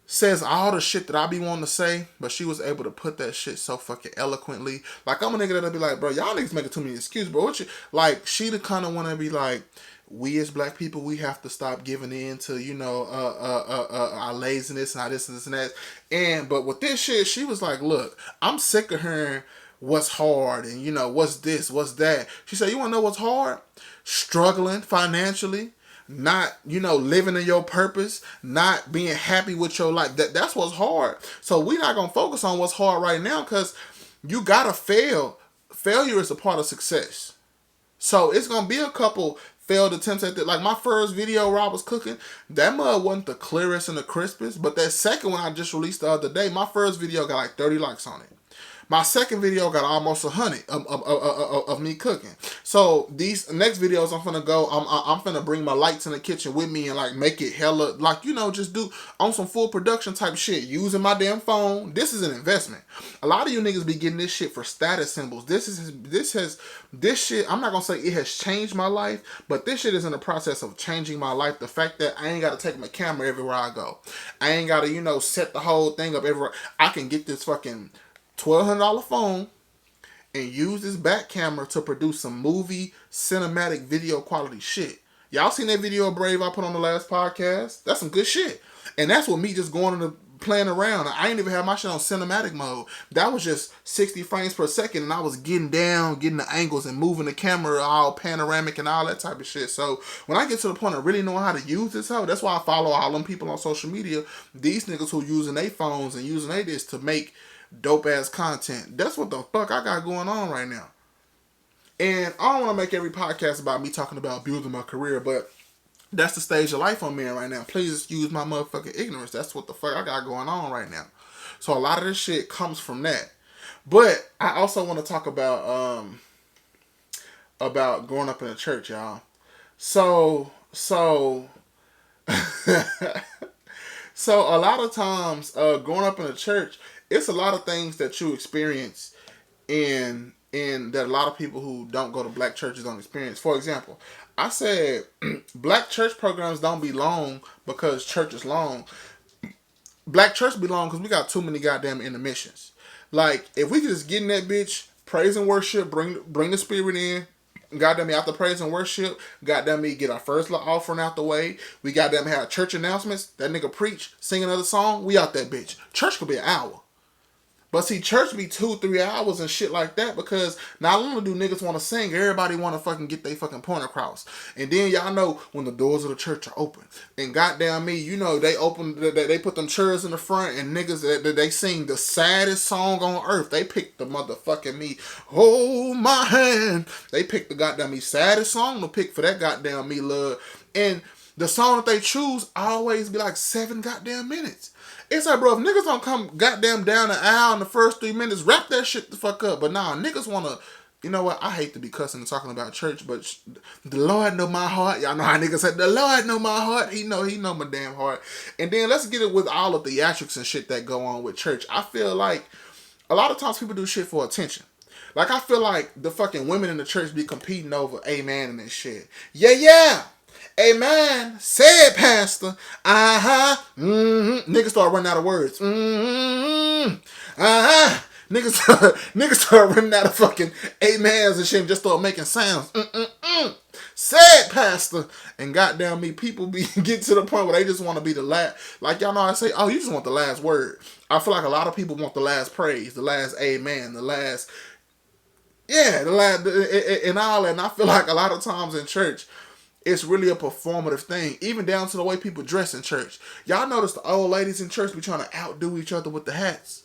says all the shit that I be wanting to say, but she was able to put that shit so fucking eloquently. Like, I'm a nigga that'll be like, bro, y'all niggas making too many excuses, bro. What you, like, she the kind of want to be like, we as black people, we have to stop giving in to, our laziness and all this and this and that. But with this shit, she was like, look, I'm sick of hearing what's hard and, what's this, what's that. She said, you want to know what's hard? Struggling financially. Not, living in your purpose, not being happy with your life. That's what's hard. So we're not going to focus on what's hard right now because you got to fail. Failure is a part of success. So it's going to be a couple failed attempts at that. Like my first video where I was cooking, that mud wasn't the clearest and the crispest. But that second one I just released the other day, my first video got like 30 likes on it. My second video got almost 100 of me cooking. So these next videos I'm finna go. I'm finna bring my lights in the kitchen with me and like make it hella like just do on some full production type shit using my damn phone. This is an investment. A lot of you niggas be getting this shit for status symbols. This shit. I'm not gonna say it has changed my life, but this shit is in the process of changing my life. The fact that I ain't gotta take my camera everywhere I go. I ain't gotta set the whole thing up everywhere. I can get this fucking $1,200 phone and use this back camera to produce some movie cinematic video quality shit. Y'all seen that video of Brave I put on the last podcast? That's some good shit. And that's with me just going into playing around. I ain't even have my shit on cinematic mode. That was just 60 frames per second and I was getting down, getting the angles and moving the camera all panoramic and all that type of shit. So when I get to the point of really knowing how to use this hoe, that's why I follow all them people on social media. These niggas who using their phones and using their this to make dope ass content. That's what the fuck I got going on right now. And I don't want to make every podcast about me talking about building my career, but that's the stage of life I'm in right now. Please excuse my motherfucking ignorance. That's what the fuck I got going on right now. So a lot of this shit comes from that. But I also want to talk about growing up in a church, y'all. So so a lot of times growing up in a church, it's a lot of things that you experience in that a lot of people who don't go to black churches don't experience. For example, I said black church programs don't be long because church is long. Black church be long because we got too many goddamn intermissions. Like, if we could just get in that bitch, praise and worship, bring the spirit in, goddamn me after praise and worship, goddamn me get our first little offering out the way, we goddamn have church announcements, that nigga preach, sing another song, we out that bitch. Church could be an hour. But see, church be 2-3 hours and shit like that because not only do niggas want to sing, everybody want to fucking get their fucking point across. And then y'all know when the doors of the church are open. And goddamn me, they put them chairs in the front and niggas, they sing the saddest song on earth. They picked the motherfucking me, hold my hand. They picked the goddamn me saddest song to pick for that goddamn me love. And the song that they choose always be like 7 goddamn minutes. It's like, bro, if niggas don't come goddamn down the aisle in the first 3 minutes, wrap that shit the fuck up. But nah, niggas want to, you know what? I hate to be cussing and talking about church, but the Lord know my heart. Y'all know how niggas say, the Lord know my heart. He know my damn heart. And then let's get it with all of the theatrics and shit that go on with church. I feel like a lot of times people do shit for attention. Like, I feel like the fucking women in the church be competing over amen and this shit. Yeah. Amen. Said pastor. Niggas start running out of words. Niggas start running out of fucking amens and shit and just start making sounds. Said pastor. And goddamn me, people be get to the point where they just want to be the last. Like, y'all know I say, oh, you just want the last word. I feel like a lot of people want the last praise, the last amen, the last, the last, and all that. And I feel like a lot of times in church, it's really a performative thing, even down to the way people dress in church. Y'all notice the old ladies in church be trying to outdo each other with the hats.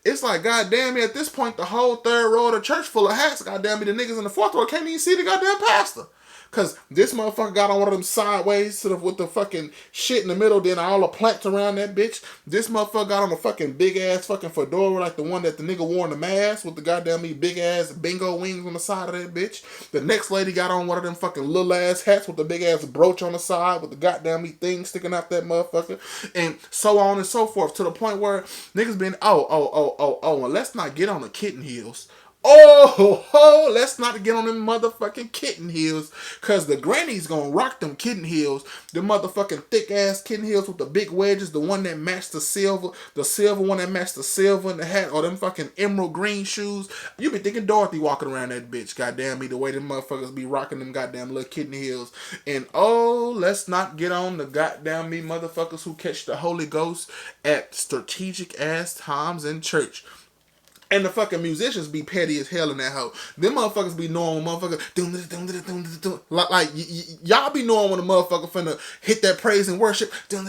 It's like, goddamn me, at this point, the whole third row of the church full of hats. Goddamn me, the niggas in the fourth row can't even see the goddamn pastor. Because this motherfucker got on one of them sideways with the fucking shit in the middle, then all the plaques around that bitch. This motherfucker got on a fucking big-ass fucking fedora like the one that the nigga wore in the mask with the goddamn me big-ass bingo wings on the side of that bitch. The next lady got on one of them fucking little-ass hats with the big-ass brooch on the side with the goddamn me thing sticking out that motherfucker. And so on and so forth to the point where niggas been, and let's not get on the kitten heels. Let's not get on them motherfucking kitten heels, cause the granny's gonna rock them kitten heels, the motherfucking thick ass kitten heels with the big wedges, the one that matched the silver one that matched the silver in the hat, or them fucking emerald green shoes. You be thinking Dorothy walking around that bitch, goddamn me, the way them motherfuckers be rocking them goddamn little kitten heels. And let's not get on the goddamn me motherfuckers who catch the Holy Ghost at strategic ass times in church. And the fucking musicians be petty as hell in that hoe. Them motherfuckers be knowing when motherfuckers like y'all be knowing when a motherfucker finna hit that praise and worship. And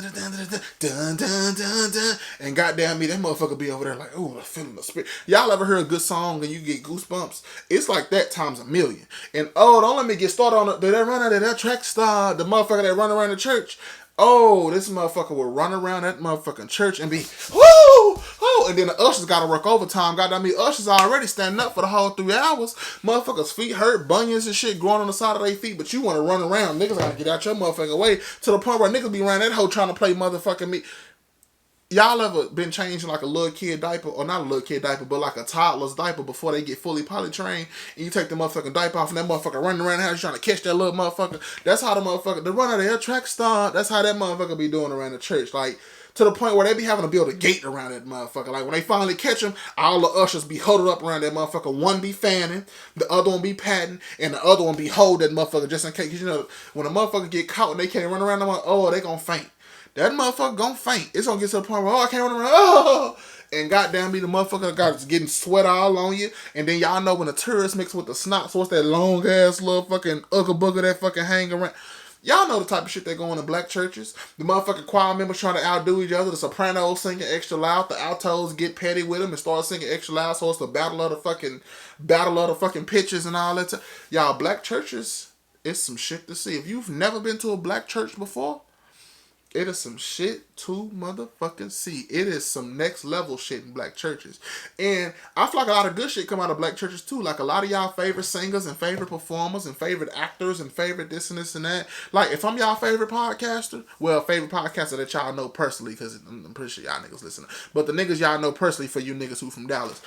goddamn me, that motherfucker be over there like, ooh, I'm feeling the spirit. Y'all ever hear a good song and you get goosebumps? It's like that times a million. And don't let me get started on did that run out of that track star, the motherfucker that run around the church. This motherfucker will run around that motherfucking church and be, woo! woo! And then the ushers gotta work overtime. Goddamn me, ushers already standing up for the whole 3 hours. Motherfuckers' feet hurt, bunions and shit growing on the side of their feet, but you wanna run around. Niggas gotta get out your motherfucking way to the point where niggas be around that hoe trying to play motherfucking me. Y'all ever been changing like a little kid diaper, or not a little kid diaper, but like a toddler's diaper before they get fully potty trained, and you take the motherfucking diaper off and that motherfucker running around the house trying to catch that little motherfucker? That's how the motherfucker, the run of the air track star, that's how that motherfucker be doing around the church. Like, to the point where they be having to build a gate around that motherfucker. Like, when they finally catch him, all the ushers be huddled up around that motherfucker. One be fanning, the other one be patting, and the other one be holding that motherfucker just in case. Cause you know, when a motherfucker get caught and they can't run around, them, oh, they gonna faint. That motherfucker gonna faint. It's gonna get to the point where, oh, I can't run around. Oh, and goddamn me, the motherfucker got getting sweat all on you. And then y'all know when the tourists mix with the snot, so it's that long ass little fucking ugga booger that fucking hang around. Y'all know the type of shit that go on in black churches. The motherfucking choir members trying to outdo each other. The sopranos singing extra loud. The altos get petty with them and start singing extra loud. So it's the battle of the fucking pitches and all that. Y'all, black churches, it's some shit to see. If you've never been to a black church before, it is some shit to motherfucking see. It is some next level shit in black churches. And I feel like a lot of good shit come out of black churches too. Like a lot of y'all favorite singers and favorite performers and favorite actors and favorite this and this and that. Like if I'm y'all favorite podcaster, well, favorite podcaster that y'all know personally, because I'm pretty sure y'all niggas listening. But the niggas y'all know personally for you niggas who from Dallas.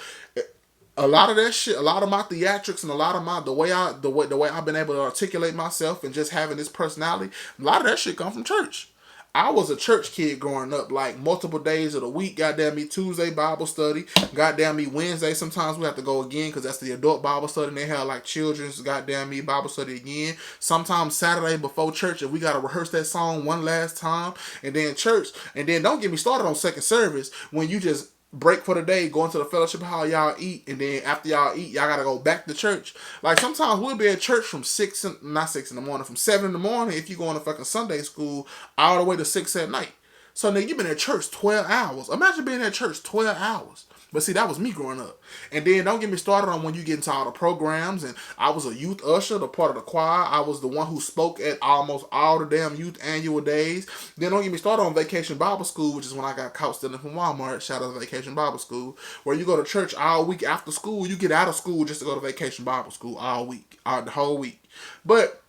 A lot of that shit, a lot of my theatrics and a lot of the way I've been able to articulate myself and just having this personality, a lot of that shit come from church. I was a church kid growing up, like multiple days of the week. Goddamn me, Tuesday Bible study. Goddamn me, Wednesday. Sometimes we have to go again because that's the adult Bible study. And they have like children's goddamn me Bible study again. Sometimes Saturday before church, and we gotta rehearse that song one last time. And then church. And then don't get me started on second service when you just break for the day, go into the fellowship hall, y'all eat, and then after y'all eat, y'all gotta go back to church. Like sometimes we'll be at church from 6 in the morning, from 7 in the morning if you go on to fucking Sunday school, all the way to 6 at night. So nigga, you been at church 12 hours. Imagine being at church 12 hours. But see, that was me growing up. And then don't get me started on when you get into all the programs. And I was a youth usher, the part of the choir. I was the one who spoke at almost all the damn youth annual days. Then don't get me started on Vacation Bible School, which is when I got caught stealing from Walmart. Shout out to Vacation Bible School. Where you go to church all week after school. You get out of school just to go to Vacation Bible School all week. The whole week. But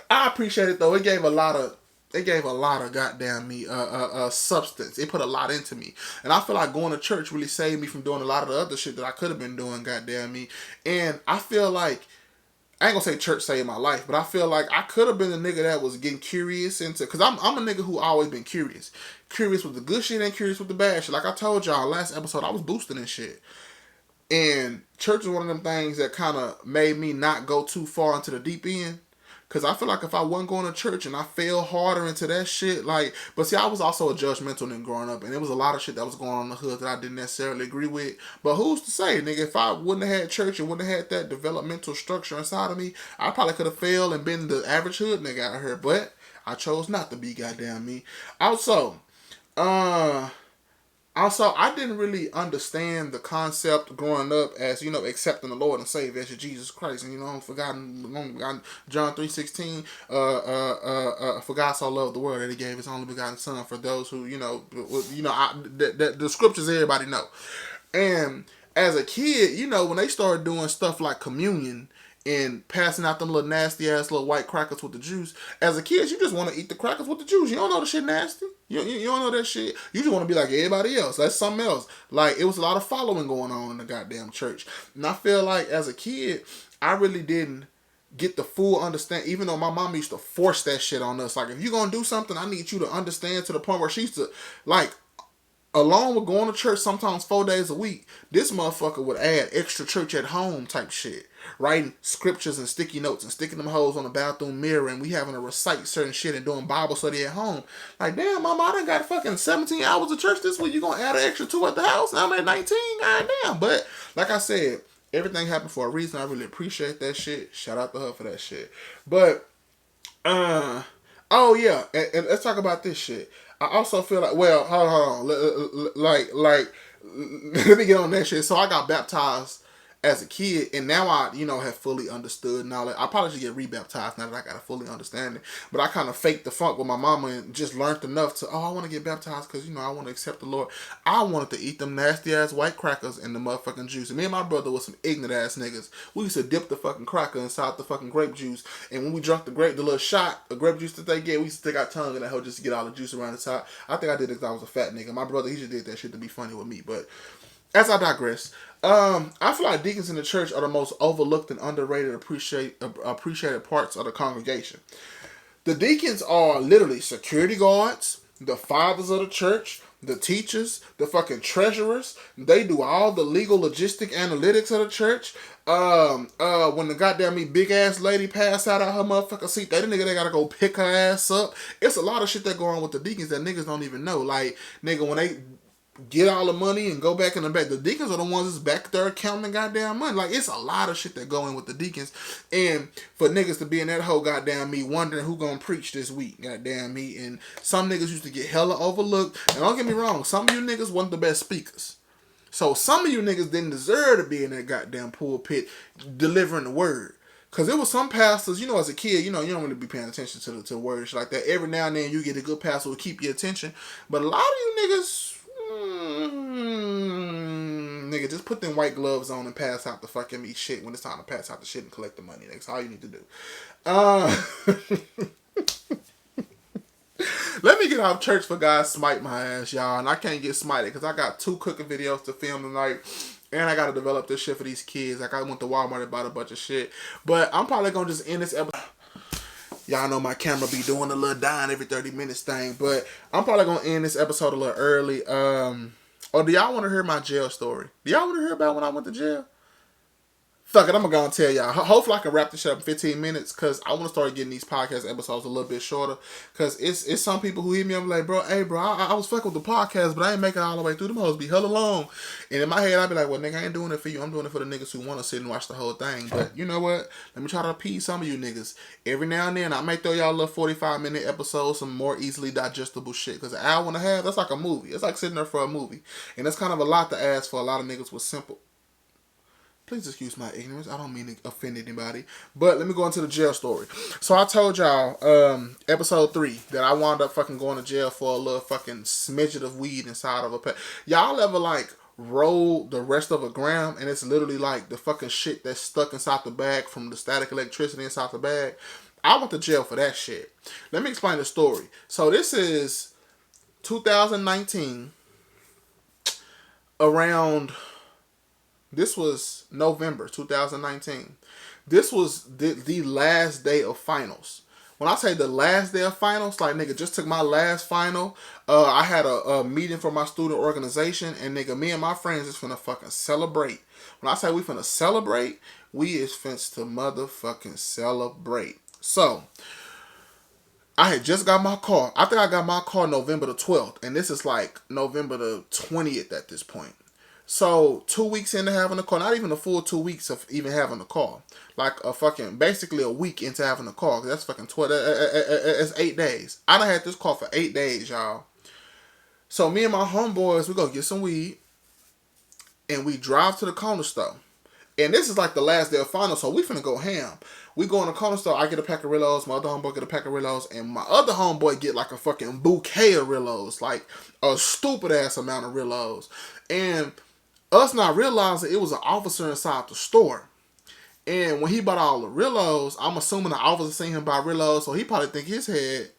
I appreciate it though. It gave a lot of goddamn me substance. It put a lot into me. And I feel like going to church really saved me from doing a lot of the other shit that I could have been doing, goddamn me. And I feel like, I ain't gonna say church saved my life, but I feel like I could have been the nigga that was getting curious into, cause I'm a nigga who always been curious. Curious with the good shit and curious with the bad shit. Like I told y'all last episode, I was boosting and shit. And church is one of them things that kind of made me not go too far into the deep end. Because I feel like if I wasn't going to church and I fell harder into that shit, like, but see, I was also a judgmental nigga growing up, and there was a lot of shit that was going on in the hood that I didn't necessarily agree with. But who's to say, nigga, if I wouldn't have had church and wouldn't have had that developmental structure inside of me, I probably could have failed and been the average hood nigga out here. But I chose not to be, goddamn me. Also, I didn't really understand the concept growing up as, you know, accepting the Lord and Savior as your Jesus Christ. And, you know, I'm forgotten John 3:16, for God so loved the world that he gave his only begotten son for those who, the scriptures everybody know. And as a kid, you know, when they started doing stuff like communion and passing out them little nasty ass little white crackers with the juice. As a kid, you just want to eat the crackers with the juice. You don't know the shit nasty. You don't know that shit. You just want to be like everybody else. That's something else. Like, it was a lot of following going on in the goddamn church. And I feel like as a kid, I really didn't get the full understand, even though my mom used to force that shit on us. Like, if you're going to do something, I need you to understand, to the point where she used to, like, along with going to church sometimes 4 days a week, this motherfucker would add extra church at home type shit. Writing scriptures and sticky notes and sticking them hoes on the bathroom mirror, and we having to recite certain shit and doing Bible study at home. Like, damn, mama, I done got fucking 17 hours of church this week. You gonna add an extra 2 at the house? Now I'm at 19. God damn. But like I said, everything happened for a reason. I really appreciate that shit. Shout out to her for that shit. But oh yeah, and let's talk about this shit. I also feel like, well, hold on. Like, let me get on that shit. So I got baptized as a kid, and now I, have fully understood knowledge. I probably should get rebaptized now that I got a fully understanding. But I kind of faked the funk with my mama and just learned enough to, I want to get baptized because, I want to accept the Lord. I wanted to eat them nasty ass white crackers and the motherfucking juice. And me and my brother was some ignorant ass niggas. We used to dip the fucking cracker inside the fucking grape juice. And when we drunk the little shot of grape juice that they get, we used to stick our tongue in that hole just to get all the juice around the top. I think I did it because I was a fat nigga. My brother, he just did that shit to be funny with me. But as I digress, I feel like deacons in the church are the most overlooked and underrated, appreciated parts of the congregation. The deacons are literally security guards, the fathers of the church, the teachers, the fucking treasurers. They do all the legal logistic analytics of the church. When the goddamn big ass lady pass out of her motherfucking seat, that nigga, they gotta go pick her ass up. It's a lot of shit that go on with the deacons that niggas don't even know. Like, nigga, when they get all the money and go back in the back, the deacons are the ones that's back there counting goddamn money. Like, it's a lot of shit that go in with the deacons. And for niggas to be in that whole goddamn wondering who gonna preach this week, goddamn and some niggas used to get hella overlooked. And don't get me wrong, some of you niggas weren't the best speakers. So some of you niggas didn't deserve to be in that goddamn pulpit delivering the word. Because there was some pastors, as a kid, you don't really be paying attention to words like that. Every now and then you get a good pastor who keep your attention. But a lot of you niggas, nigga, just put them white gloves on and pass out the fucking shit when it's time to pass out the shit and collect the money. That's all you need to do. Let me get off church for God smite my ass, y'all. And I can't get smited because I got 2 cooking videos to film tonight. And I got to develop this shit for these kids. Like, I went to Walmart and bought a bunch of shit. But I'm probably going to just end this episode. Y'all know my camera be doing a little dying every 30 minutes thing. But I'm probably going to end this episode a little early. Or do y'all want to hear my jail story? Do y'all want to hear about when I went to jail? Fuck it, I'm going to tell y'all. Hopefully I can wrap this shit up in 15 minutes because I want to start getting these podcast episodes a little bit shorter because it's some people who hit me up like, bro, I was fucking with the podcast, but I ain't making it all the way through. Them hoes be hella long. And in my head, I'd be like, well, nigga, I ain't doing it for you. I'm doing it for the niggas who want to sit and watch the whole thing. But you know what? Let me try to appease some of you niggas. Every now and then, I may throw y'all a little 45-minute episodes, some more easily digestible shit. Because an hour and a half, that's like a movie. It's like sitting there for a movie. And that's kind of a lot to ask for a lot of niggas with simple. Please excuse my ignorance. I don't mean to offend anybody. But let me go into the jail story. So I told y'all, episode 3, that I wound up fucking going to jail for a little fucking smidget of weed inside of a pack. Y'all ever like roll the rest of a gram and it's literally like the fucking shit that's stuck inside the bag from the static electricity inside the bag? I went to jail for that shit. Let me explain the story. So this is 2019, this was November 2019. This was the last day of finals. When I say the last day of finals, like, nigga, just took my last final. I had a meeting for my student organization, and nigga, me and my friends is finna fucking celebrate. When I say we finna celebrate, we is finna to motherfucking celebrate. So, I had just got my car. I think I got my car November the 12th, and this is like November the 20th at this point. So 2 weeks into having a car, not even a full 2 weeks of even having a car, like a fucking basically a week into having a car. Cause that's fucking 12. It's 8 days. I done had this car for 8 days, y'all. So me and my homeboys, we go get some weed, and we drive to the corner store. And this is like the last day of finals, so we finna go ham. We go in the corner store, I get a pack of Rillos, my other homeboy get a pack of Rillos, and my other homeboy get like a fucking bouquet of Rillos, like a stupid ass amount of Rillos. And us not realizing it was an officer inside the store. And when he bought all the Rillos, I'm assuming the officer seen him buy Rillos, so he probably think his head,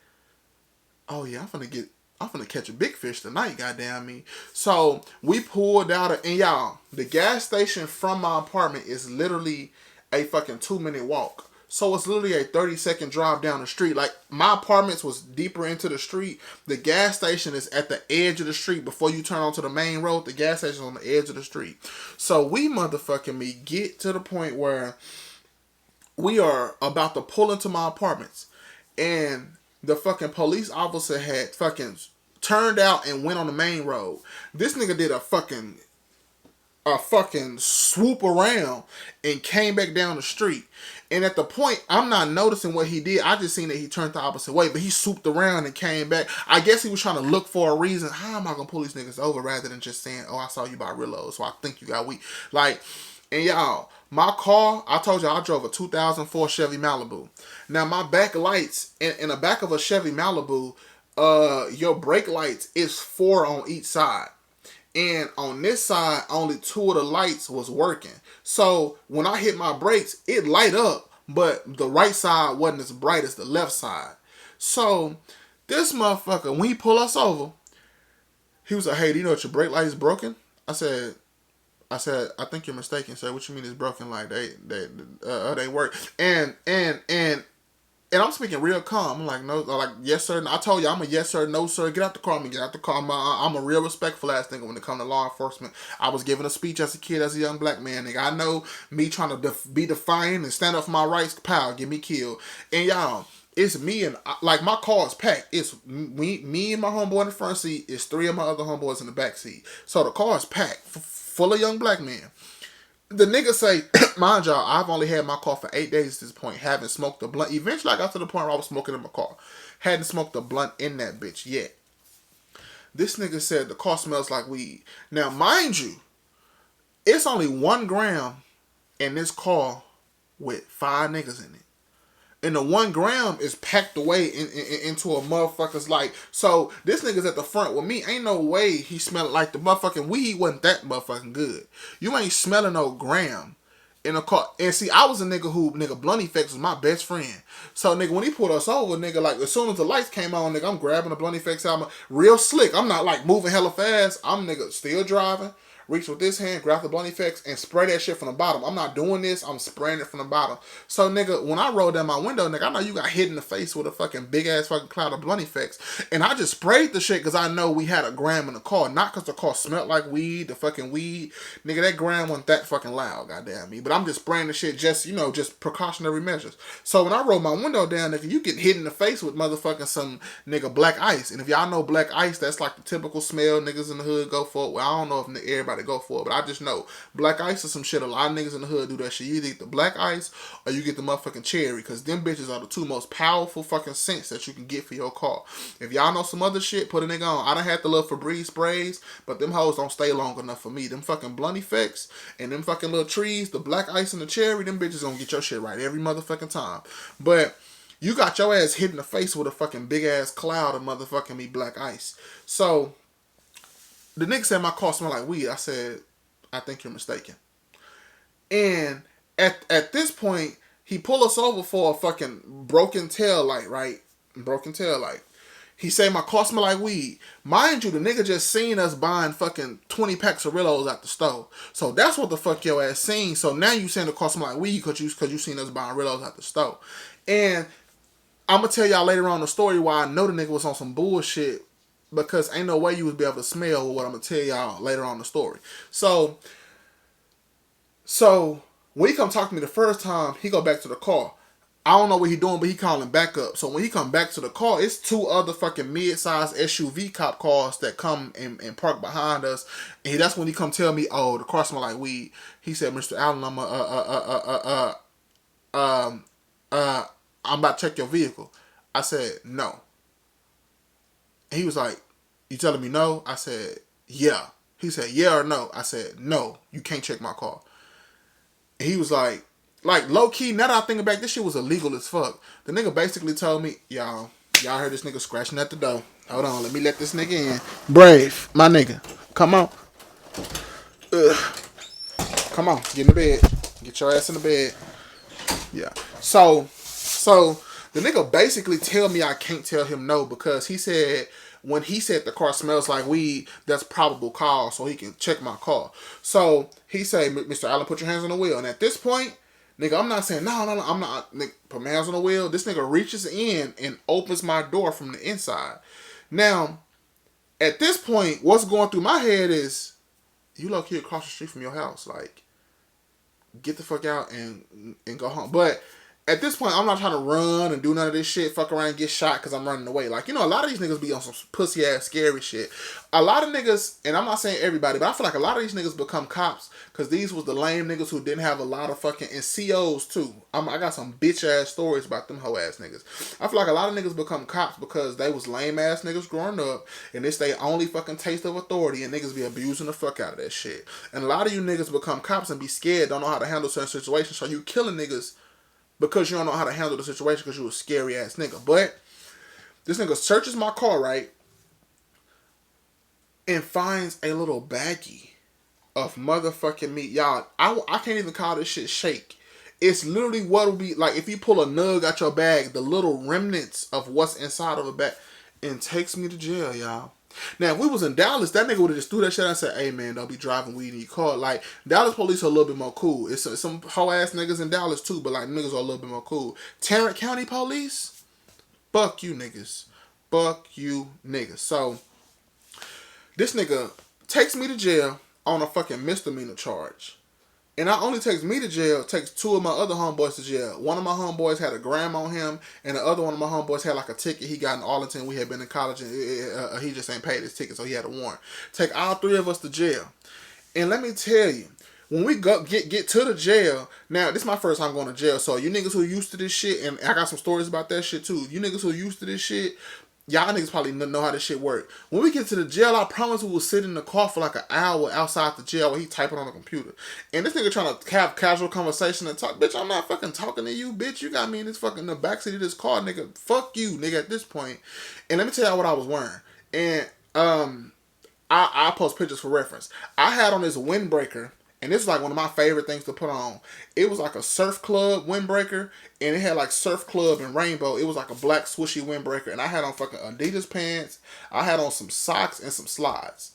oh yeah, I'm finna catch a big fish tonight, goddamn me. So we pulled out, and y'all, the gas station from my apartment is literally a fucking 2-minute walk. So it's literally a 30-second drive down the street. Like, my apartments was deeper into the street. The gas station is at the edge of the street. Before you turn onto the main road, the gas station is on the edge of the street. So we motherfucking get to the point where we are about to pull into my apartments. And the fucking police officer had fucking turned out and went on the main road. This nigga did a fucking swoop around and came back down the street. And at the point, I'm not noticing what he did. I just seen that he turned the opposite way. But he swooped around and came back. I guess he was trying to look for a reason. How am I going to pull these niggas over rather than just saying, oh, I saw you buy Rillos, so I think you got weed. Like, And y'all, my car, I told you I drove a 2004 Chevy Malibu. Now my back lights in the back of a Chevy Malibu, your brake lights is 4 on each side. And on this side, only 2 of the lights was working. So when I hit my brakes, it light up, but the right side wasn't as bright as the left side. So this motherfucker, when he pull us over, he was like, "Hey, do you know that your brake light is broken?" I said, "I think you're mistaken, sir. What you mean it's broken? Like they work." And I'm speaking real calm. I'm like, no, like, yes, sir. I told you, I'm a yes, sir, no, sir. Get out the car. Get out the car. I'm a real respectful ass nigga when it comes to law enforcement. I was giving a speech as a kid, as a young black man, nigga. I know me trying to be defiant and stand up for my rights, pal, get me killed. And y'all, it's me and, like, my car is packed. It's me and my homeboy in the front seat. It's 3 of my other homeboys in the back seat. So the car is packed, full of young black men. The nigga say, mind y'all, I've only had my car for 8 days at this point. Haven't smoked a blunt. Eventually, I got to the point where I was smoking in my car. Hadn't smoked a blunt in that bitch yet. This nigga said the car smells like weed. Now, mind you, it's only 1 gram in this car with 5 niggas in it. And the 1 gram is packed away into a motherfucker's like. So this nigga's at the front with me. Ain't no way he smelled like the motherfucking weed wasn't that motherfucking good. You ain't smelling no gram in a car. And see, I was a nigga who, Blunt Effects was my best friend. So nigga, when he pulled us over, nigga, like as soon as the lights came on, nigga, I'm grabbing the Blunt Effects album, real slick. I'm not like moving hella fast. I'm nigga still driving. Reach with this hand, grab the Blunt Effects, and spray that shit from the bottom. I'm not doing this. I'm spraying it from the bottom. So, nigga, when I rolled down my window, nigga, I know you got hit in the face with a fucking big-ass fucking cloud of Blunt Effects. And I just sprayed the shit because I know we had a gram in the car. Not because the car smelled like weed, the fucking weed. Nigga, that gram wasn't that fucking loud, goddamn me. But I'm just spraying the shit just, just precautionary measures. So, when I roll my window down, nigga, you get hit in the face with motherfucking some, nigga, black ice. And if y'all know black ice, that's like the typical smell niggas in the hood go for. Well, I don't know if everybody go for it, but I just know black ice is some shit. A lot of niggas in the hood do that shit. You either get the black ice or you get the motherfucking cherry, because them bitches are the 2 most powerful fucking scents that you can get for your car. If y'all know some other shit, put a nigga on. I done had the little Febreze sprays, but them hoes don't stay long enough for me. Them fucking Blunt Effects and them fucking little trees, the black ice and the cherry, them bitches gonna get your shit right every motherfucking time. But you got your ass hit in the face with a fucking big ass cloud of motherfucking me black ice. So the nigga said my car smelled like weed. I said, I think you're mistaken. And at this point, he pulled us over for a fucking broken tail light, right? Broken tail light. He said my car smell like weed. Mind you, the nigga just seen us buying fucking 20 packs of Rillos at the store. So that's what the fuck your ass seen. So now you saying the car smell like weed because you seen us buying Rillos at the store. And I'm going to tell y'all later on the story why I know the nigga was on some bullshit, because ain't no way you would be able to smell what I'm going to tell y'all later on the story. So when he come talk to me the first time, he go back to the car. I don't know what he doing, but he calling back up. So when he come back to the car, it's 2 other fucking mid-sized SUV cop cars that come and park behind us. And that's when he come tell me, oh, the car smell like weed. He said, Mr. Allen, I'm about to check your vehicle. I said, no. And he was like, you telling me no? I said, yeah. He said, yeah or no? I said, no, you can't check my car. And he was like low key, now that I think back, this shit was illegal as fuck. The nigga basically told me, y'all heard this nigga scratching at the door. Hold on, let me let this nigga in. Brave, my nigga. Come on. Come on, get in the bed. Get your ass in the bed. Yeah. So the nigga basically tell me I can't tell him no, because he said when he said the car smells like weed, that's probable cause, so he can check my car. So he said, Mr. Allen, put your hands on the wheel. And at this point, nigga, I'm not saying, no, I'm not. Nigga, put my hands on the wheel. This nigga reaches in and opens my door from the inside. Now, at this point, what's going through my head is, you low-key across the street from your house. Like, get the fuck out and go home. But at this point, I'm not trying to run and do none of this shit, fuck around and get shot because I'm running away. Like, you know, a lot of these niggas be on some pussy ass scary shit. A lot of niggas, and I'm not saying everybody, but I feel like a lot of these niggas become cops because these was the lame niggas who didn't have a lot of fucking, and COs too. I got some bitch ass stories about them hoe ass niggas. I feel like a lot of niggas become cops because they was lame ass niggas growing up, and it's they only fucking taste of authority, and niggas be abusing the fuck out of that shit. And a lot of you niggas become cops and be scared, don't know how to handle certain situations, so you killing niggas because you don't know how to handle the situation because you a scary ass nigga. But this nigga searches my car, right, and finds a little baggie of motherfucking meat. Y'all, I can't even call this shit shake. It's literally what would be like if you pull a nug out your bag, the little remnants of what's inside of a bag, and takes me to jail, y'all. Now, if we was in Dallas, that nigga would have just threw that shit out and said, hey, man, don't be driving weed in your car. Like, Dallas police are a little bit more cool. It's some hoe-ass niggas in Dallas, too, but, like, niggas are a little bit more cool. Tarrant County police? Fuck you, niggas. Fuck you, niggas. So, this nigga takes me to jail on a fucking misdemeanor charge. And not only takes me to jail, takes two of my other homeboys to jail. One of my homeboys had a gram on him, and the other one of my homeboys had like a ticket he got in Arlington. We had been in college, and he just ain't paid his ticket, so he had a warrant. Take all three of us to jail. And let me tell you, when we get to the jail, now this is my first time going to jail, so you niggas who used to this shit, and I got some stories about that shit too. You niggas who used to this shit, y'all niggas probably know how this shit work. When we get to the jail, I promise we will sit in the car for like an hour outside the jail while he typing on the computer. And this nigga trying to have casual conversation and talk. Bitch, I'm not fucking talking to you, bitch. You got me in this fucking the backseat of this car, nigga. Fuck you, nigga, at this point. And let me tell y'all what I was wearing. And I post pictures for reference. I had on this windbreaker. And this is like one of my favorite things to put on. It was like a surf club windbreaker. And it had like surf club and rainbow. It was like a black swooshy windbreaker. And I had on fucking Adidas pants. I had on some socks and some slides.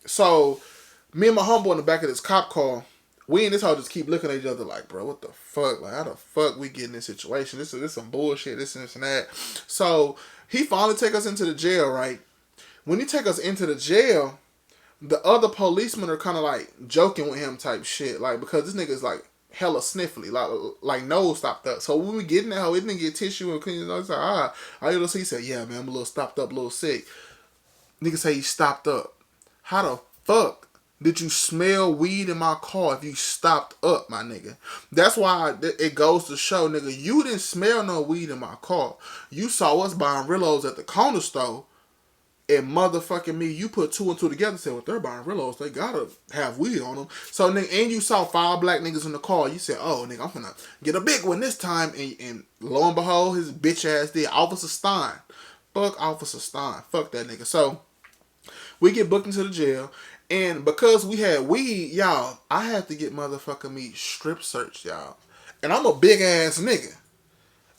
So me and my homeboy in the back of this cop car, we and this hoe just keep looking at each other like, bro, what the fuck? Like, how the fuck we get in this situation? This is some bullshit, this and that. So he finally take us into the jail, right? When he take us into the jail, the other policemen are kind of like joking with him type shit. Like, because this nigga's like hella sniffly. Like nose stopped up. So when we get in that hoe, it didn't get tissue and clean. I was like, he said, yeah, man, I'm a little stopped up, a little sick. Nigga say he stopped up. How the fuck did you smell weed in my car if you stopped up, my nigga? That's why it goes to show, nigga, you didn't smell no weed in my car. You saw us buying Rillos at the corner store. And motherfucking me, you put two and two together and said, well, they're buying Rillos, they gotta have weed on them. So, nigga, and you saw 5 black niggas in the car. You said, oh, nigga, I'm gonna get a big one this time. And lo and behold, his bitch ass did. Officer Stein. Fuck Officer Stein. Fuck that nigga. So, we get booked into the jail. And because we had weed, y'all, I had to get motherfucking me strip searched, y'all. And I'm a big ass nigga.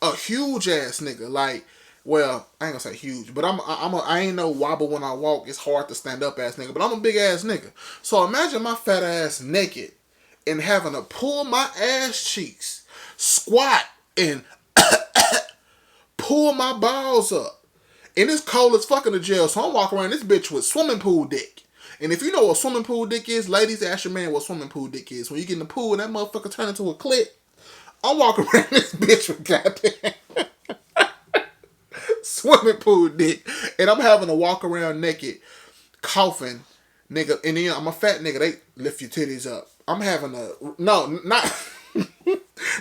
A huge ass nigga. Like, well, I ain't gonna say huge, but I ain't no wobble when I walk. It's hard to stand up ass nigga, but I'm a big ass nigga. So imagine my fat ass naked and having to pull my ass cheeks, squat, and pull my balls up. And it's cold as fuck in the jail, so I'm walking around this bitch with swimming pool dick. And if you know what swimming pool dick is, ladies, ask your man what swimming pool dick is. When you get in the pool and that motherfucker turn into a clit, I'm walking around this bitch with goddamn swimming pool dick, and I'm having to walk around naked, coughing, nigga. And then I'm a fat nigga. They lift your titties up. I'm having to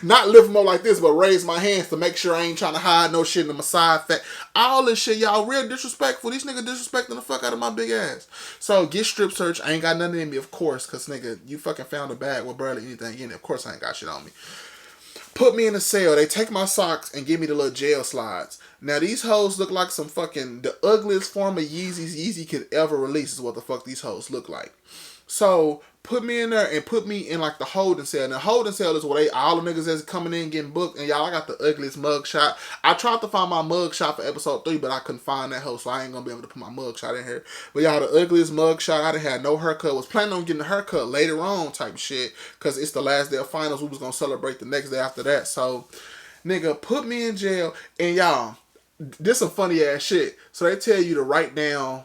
not lift them up like this, but raise my hands to make sure I ain't trying to hide no shit in my side fat. All this shit, y'all, real disrespectful. These niggas disrespecting the fuck out of my big ass. So get strip search. I ain't got nothing in me, of course, cause nigga, you fucking found a bag with barely anything in it. Of course I ain't got shit on me. Put me in a cell. They take my socks and give me the little jail slides. Now, these hoes look like some fucking, the ugliest form of Yeezys Yeezy could ever release is what the fuck these hoes look like. So, put me in there and put me in like the holding cell. Now, holding cell is where all the niggas that's coming in getting booked. And y'all, I got the ugliest mug shot. I tried to find my mug shot for episode 3, but I couldn't find that hoe, so I ain't gonna be able to put my mug shot in here. But y'all, the ugliest mug shot. I done had no haircut. Was planning on getting a haircut later on type shit. Because it's the last day of finals. We was gonna celebrate the next day after that. So, nigga, put me in jail. And y'all, this some funny ass shit. So they tell you to write down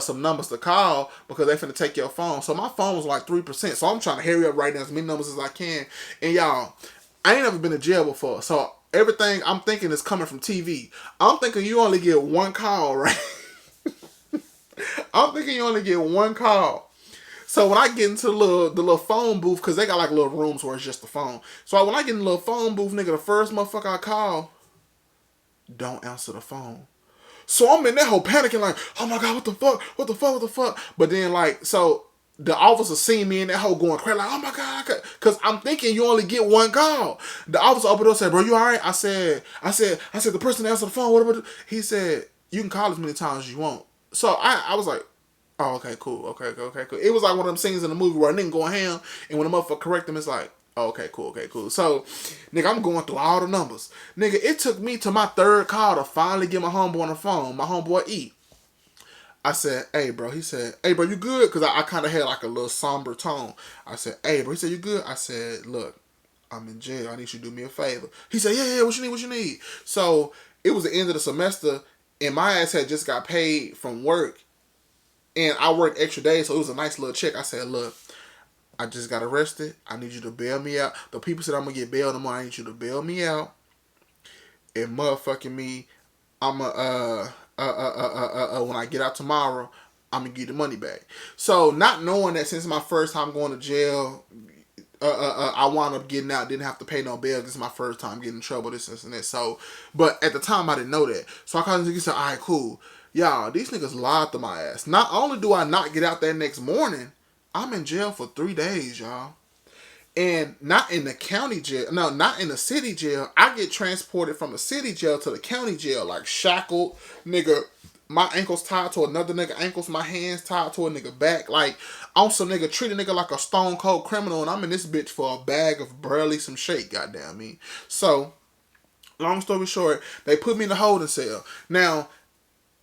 some numbers to call because they finna take your phone. So my phone was like 3%. So I'm trying to hurry up, write down as many numbers as I can. And y'all, I ain't never been to jail before, so everything I'm thinking is coming from TV. I'm thinking you only get one call, right? I'm thinking you only get one call. So when I get into the little phone booth, because they got like little rooms where it's just the phone. So when I get in the little phone booth, nigga, the first motherfucker I call, don't answer the phone. So I'm in that whole panicking like, oh my God, what the fuck? What the fuck? What the fuck? But then like, so the officer seen me in that hole going crazy like, oh my God. Because I'm thinking you only get one call. The officer opened up and said, bro, you all right? I said, the person that answered the phone, what about? He said, you can call as many times as you want. So I was like, oh, okay, cool. Okay, cool. It was like one of them scenes in the movie where a nigga going ham, and when the motherfucker correct him, it's like, oh, okay, cool. So, nigga, I'm going through all the numbers. Nigga, it took me to my third call to finally get my homeboy on the phone, my homeboy E. I said, hey, bro. He said, hey, bro, you good? Because I kind of had like a little somber tone. I said, hey, bro. He said, you good? I said, look, I'm in jail. I need you to do me a favor. He said, yeah, what you need? So, it was the end of the semester, and my ass had just got paid from work, and I worked extra days, so it was a nice little check. I said, look, I just got arrested. I need you to bail me out. The people said I'm going to get bailed tomorrow. I need you to bail me out. And motherfucking me, I'm when I get out tomorrow, I'm going to give you the money back. So, not knowing that since my first time going to jail, I wound up getting out, didn't have to pay no bail. This is my first time getting in trouble, this and that. So, but at the time, I didn't know that. So, I called the nigga and said, all right, cool. Y'all, these niggas lied to my ass. Not only do I not get out that next morning, I'm in jail for 3 days, y'all. And not in the county jail. No, not in the city jail. I get transported from the city jail to the county jail. Like shackled, nigga. My ankles tied to another nigga ankles. My hands tied to a nigga back. Like, on some nigga, treat a nigga like a stone cold criminal. And I'm in this bitch for a bag of barely some shake, goddamn me. So, long story short, they put me in the holding cell. Now,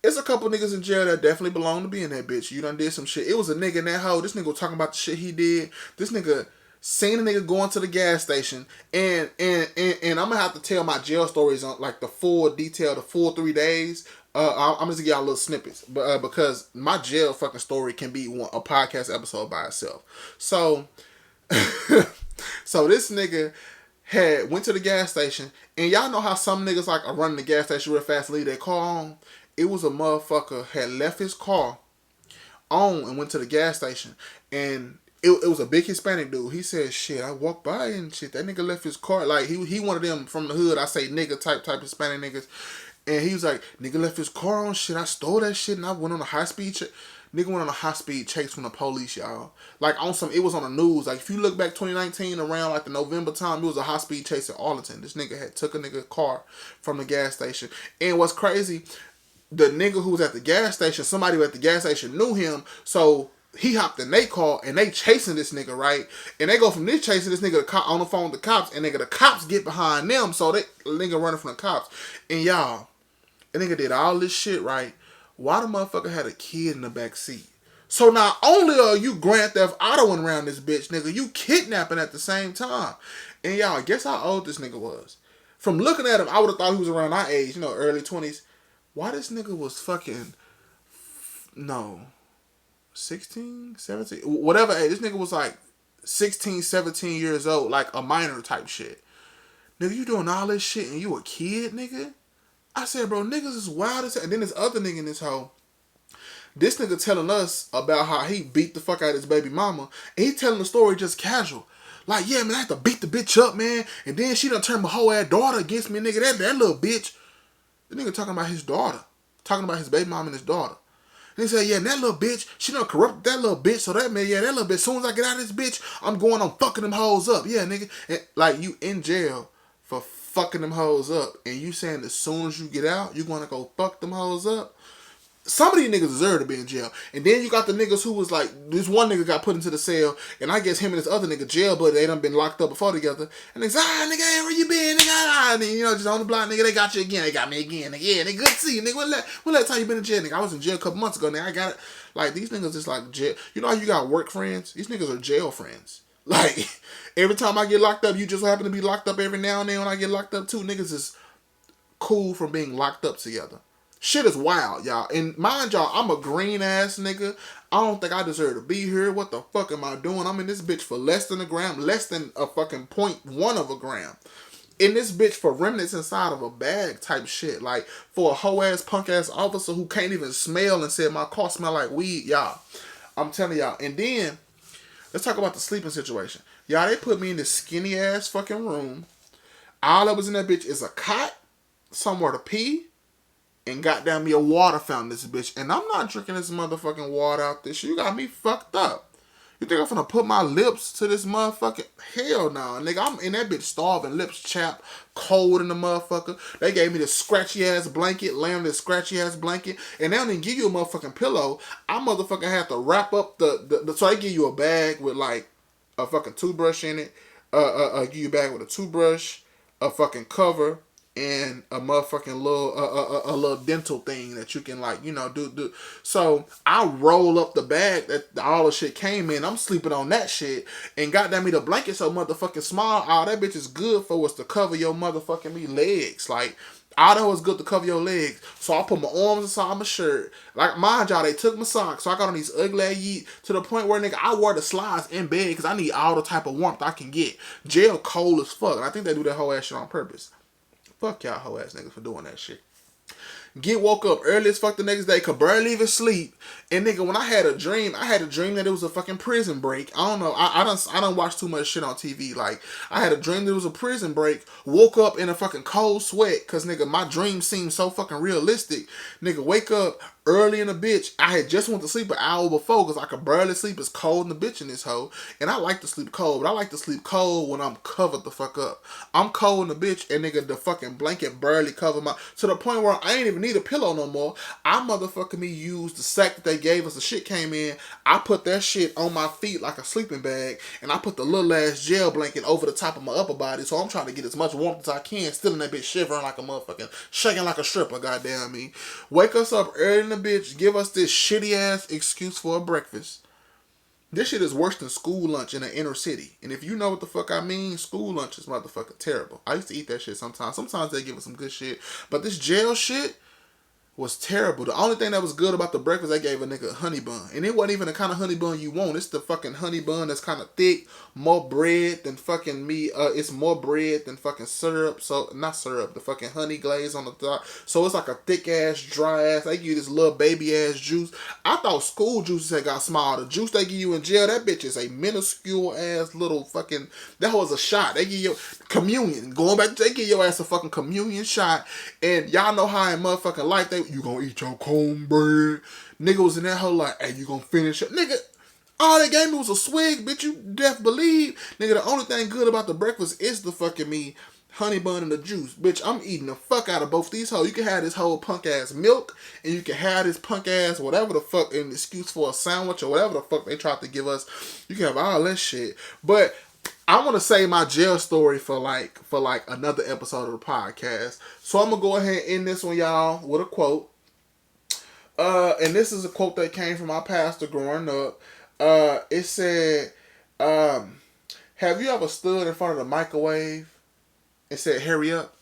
it's a couple niggas in jail that definitely belong to be in that bitch. You done did some shit. It was a nigga in that hole. This nigga was talking about the shit he did. This nigga seen a nigga going to the gas station. And I'm gonna have to tell my jail stories on like the full detail, the full 3 days. I'm just gonna give y'all little snippets. But because my jail fucking story can be a podcast episode by itself. So so this nigga went to the gas station, and y'all know how some niggas like are running the gas station real fast and leave their car on. It was a motherfucker had left his car on and went to the gas station, and it was a big Hispanic dude. He said, shit, I walked by and shit, that nigga left his car. Like, he one of them from the hood, I say nigga type Hispanic niggas. And he was like, nigga left his car on, shit, I stole that shit, and I went on a high-speed chase. Nigga went on a high-speed chase from the police, y'all. Like, it was on the news. Like, if you look back 2019, around, like, the November time, it was a high-speed chase in Arlington. This nigga had took a nigga car from the gas station. And what's crazy, the nigga who was at the gas station, somebody at the gas station knew him, so he hopped in their car, and they chasing this nigga, right? And they go from this chasing this nigga on the phone with the cops, and nigga, the cops get behind them, so they nigga running from the cops. And y'all, the nigga did all this shit, right? Why the motherfucker had a kid in the back seat? So not only are you Grand Theft Autoing around this bitch, nigga, you kidnapping at the same time. And y'all, guess how old this nigga was? From looking at him, I would have thought he was around our age, early 20s. Why this nigga was fucking, 16, 17, whatever age. This nigga was like 16, 17 years old, like a minor type shit. Nigga, you doing all this shit and you a kid, nigga? I said, bro, niggas is wild as hell. And then this other nigga in this hoe, this nigga telling us about how he beat the fuck out of his baby mama. And he telling the story just casual. Like, yeah, man, I had to beat the bitch up, man. And then she done turned my whole ass daughter against me, nigga. That little bitch. The nigga talking about his daughter. Talking about his baby mom and his daughter. And he said, yeah, that little bitch, she done corrupted that little bitch. So that man, yeah, that little bitch, as soon as I get out of this bitch, I'm going on fucking them hoes up. Yeah, nigga. And, like, you in jail for fucking them hoes up. And you saying as soon as you get out, you going to go fuck them hoes up? Some of these niggas deserve to be in jail. And then you got the niggas who was like, this one nigga got put into the cell, and I guess him and this other nigga jail, but they done been locked up before together. And niggas, nigga, hey, where you been, nigga? And then, just on the block, nigga, they got you again. They got me again. Nigga, yeah, they good to see you, nigga. When last time you been in jail, nigga? I was in jail a couple months ago, nigga. I got it. Like, these niggas is like jail. You know how you got work friends? These niggas are jail friends. Like, every time I get locked up, you just happen to be locked up every now and then when I get locked up too. Niggas is cool from being locked up together. Shit is wild, y'all. And mind y'all, I'm a green ass nigga. I don't think I deserve to be here. What the fuck am I doing? I'm in this bitch for less than a gram, less than a fucking 0.1 of a gram. In this bitch for remnants inside of a bag type shit. Like, for a hoe ass punk ass officer who can't even smell and said my car smell like weed, y'all. I'm telling y'all. And then, let's talk about the sleeping situation. Y'all, they put me in this skinny ass fucking room. All that was in that bitch is a cot, somewhere to pee, and goddamn me a water fountain, this bitch. And I'm not drinking this motherfucking water out this shit. You got me fucked up. You think I'm finna put my lips to this motherfucking... Hell no, nigga. I'm in that bitch starving, lips chapped, cold in the motherfucker. They gave me this scratchy ass blanket, laying on this scratchy ass blanket, and they don't even give you a motherfucking pillow. I motherfucking have to wrap up the so they give you a bag with like a fucking toothbrush in it. Give you a bag with a toothbrush, a fucking cover, and a motherfucking little a little dental thing that you can, like, you know, do. So I roll up the bag that all the shit came in. I'm sleeping on that shit, and goddamn me, the blanket so motherfucking small. All that bitch is good for was to cover your motherfucking me legs. Like, all that was good to cover your legs. So I put my arms inside my shirt. Like, mind y'all, they took my socks. So I got on these ugly ass Yeet to the point where, nigga, I wore the slides in bed because I need all the type of warmth I can get. Jail cold as fuck. And I think they do that whole ass shit on purpose. Fuck y'all hoe ass niggas for doing that shit. Get woke up early as fuck the next day, could barely even sleep. And nigga, when I had a dream that it was a fucking prison break. I don't know. I don't watch too much shit on TV. Like, I had a dream that it was a prison break. Woke up in a fucking cold sweat. Cause nigga, my dream seemed so fucking realistic. Nigga, wake up early in the bitch. I had just went to sleep an hour before because I could barely sleep. It's cold in the bitch in this hoe. And I like to sleep cold, but I like to sleep cold when I'm covered the fuck up. I'm cold in the bitch, and nigga, the fucking blanket barely covered my... To the point where I ain't even need a pillow no more. I motherfucking me used the sack that they gave us. The shit came in. I put that shit on my feet like a sleeping bag, and I put the little ass gel blanket over the top of my upper body, so I'm trying to get as much warmth as I can, still in that bitch shivering like a motherfucking... Shaking like a stripper, goddamn me. Wake us up early in the bitch, give us this shitty ass excuse for a breakfast. This shit is worse than school lunch in the inner city. And if you know what the fuck I mean, school lunch is motherfucking terrible. I used to eat that shit sometimes. Sometimes they give us some good shit. But this jail shit was terrible. The only thing that was good about the breakfast, they gave a nigga a honey bun. And it wasn't even the kind of honey bun you want. It's the fucking honey bun that's kind of thick, more bread than fucking me. It's more bread than fucking syrup. So, not syrup, the fucking honey glaze on the top. So it's like a thick ass, dry ass. They give you this little baby ass juice. I thought school juices had got small. The juice they give you in jail, that bitch is a minuscule ass little fucking... That was a shot. They give you communion. Going back, they give your ass a fucking communion shot. And y'all know how in motherfucking life you gonna eat your cornbread. Nigga was in that whole like, hey, you gonna finish it? Nigga, all they gave me was a swig, bitch. You deaf believe. Nigga, the only thing good about the breakfast is the fucking me honey bun and the juice. Bitch, I'm eating the fuck out of both these hoes. You can have this whole punk ass milk, and you can have this punk ass whatever the fuck, an excuse for a sandwich or whatever the fuck they tried to give us. You can have all that shit. But I want to save my jail story for like another episode of the podcast. So I'm gonna go ahead and end this one, y'all, with a quote. And this is a quote that came from my pastor growing up. It said, "Have you ever stood in front of the microwave and said, 'Hurry up'?"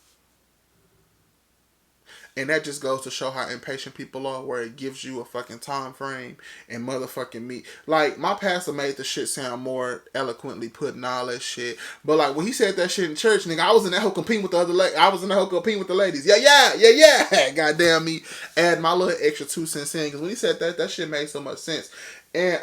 And that just goes to show how impatient people are, where it gives you a fucking time frame and motherfucking me. Like, my pastor made the shit sound more eloquently putting all that shit. But like, when he said that shit in church, nigga, I was in that whole competing with the other I was in that whole competing with the ladies. Yeah. Goddamn me. Add my little extra 2 cents in. Because when he said that, that shit made so much sense. And,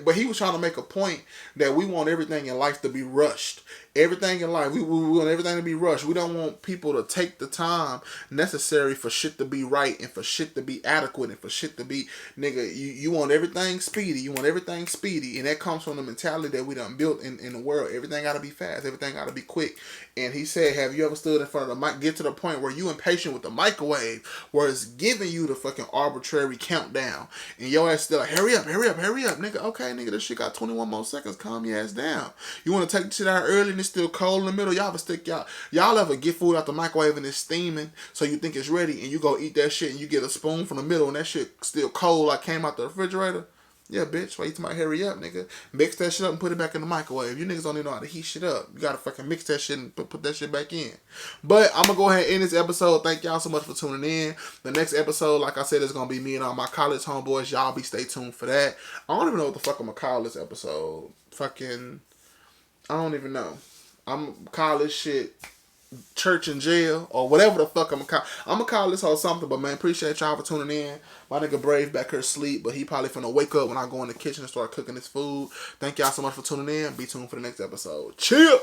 but he was trying to make a point that we want everything in life to be rushed. Everything in life, we want everything to be rushed. We don't want people to take the time necessary for shit to be right and for shit to be adequate and for shit to be, nigga, you want everything speedy. You want everything speedy. And that comes from the mentality that we done built in the world. Everything got to be fast. Everything got to be quick. And he said, have you ever stood in front of the mic, get to the point where you impatient with the microwave, where it's giving you the fucking arbitrary countdown. And your ass still like, hurry up, nigga. Okay, nigga, this shit got 21 more seconds. Calm your ass down. You want to take the shit out early and it's still cold in the middle? Y'all ever get food out the microwave and it's steaming, so you think it's ready, and you go eat that shit and you get a spoon from the middle and that shit still cold like came out the refrigerator? Yeah, bitch. Why you talking about hurry up, nigga? Mix that shit up and put it back in the microwave. You niggas don't even know how to heat shit up. You gotta fucking mix that shit and put that shit back in. But I'm gonna go ahead and end this episode. Thank y'all so much for tuning in. The next episode, like I said, is gonna be me and all my college homeboys. Y'all be stay tuned for that. I don't even know what the fuck I'm gonna call this episode. Fucking, I don't even know. I'm college shit. Church and jail or whatever the fuck I'm gonna call this whole something. But man, appreciate y'all for tuning in. My nigga Brave back here asleep, but he probably finna wake up when I go in the kitchen and start cooking his food. Thank y'all so much for tuning in. Be tuned for the next episode. Chill.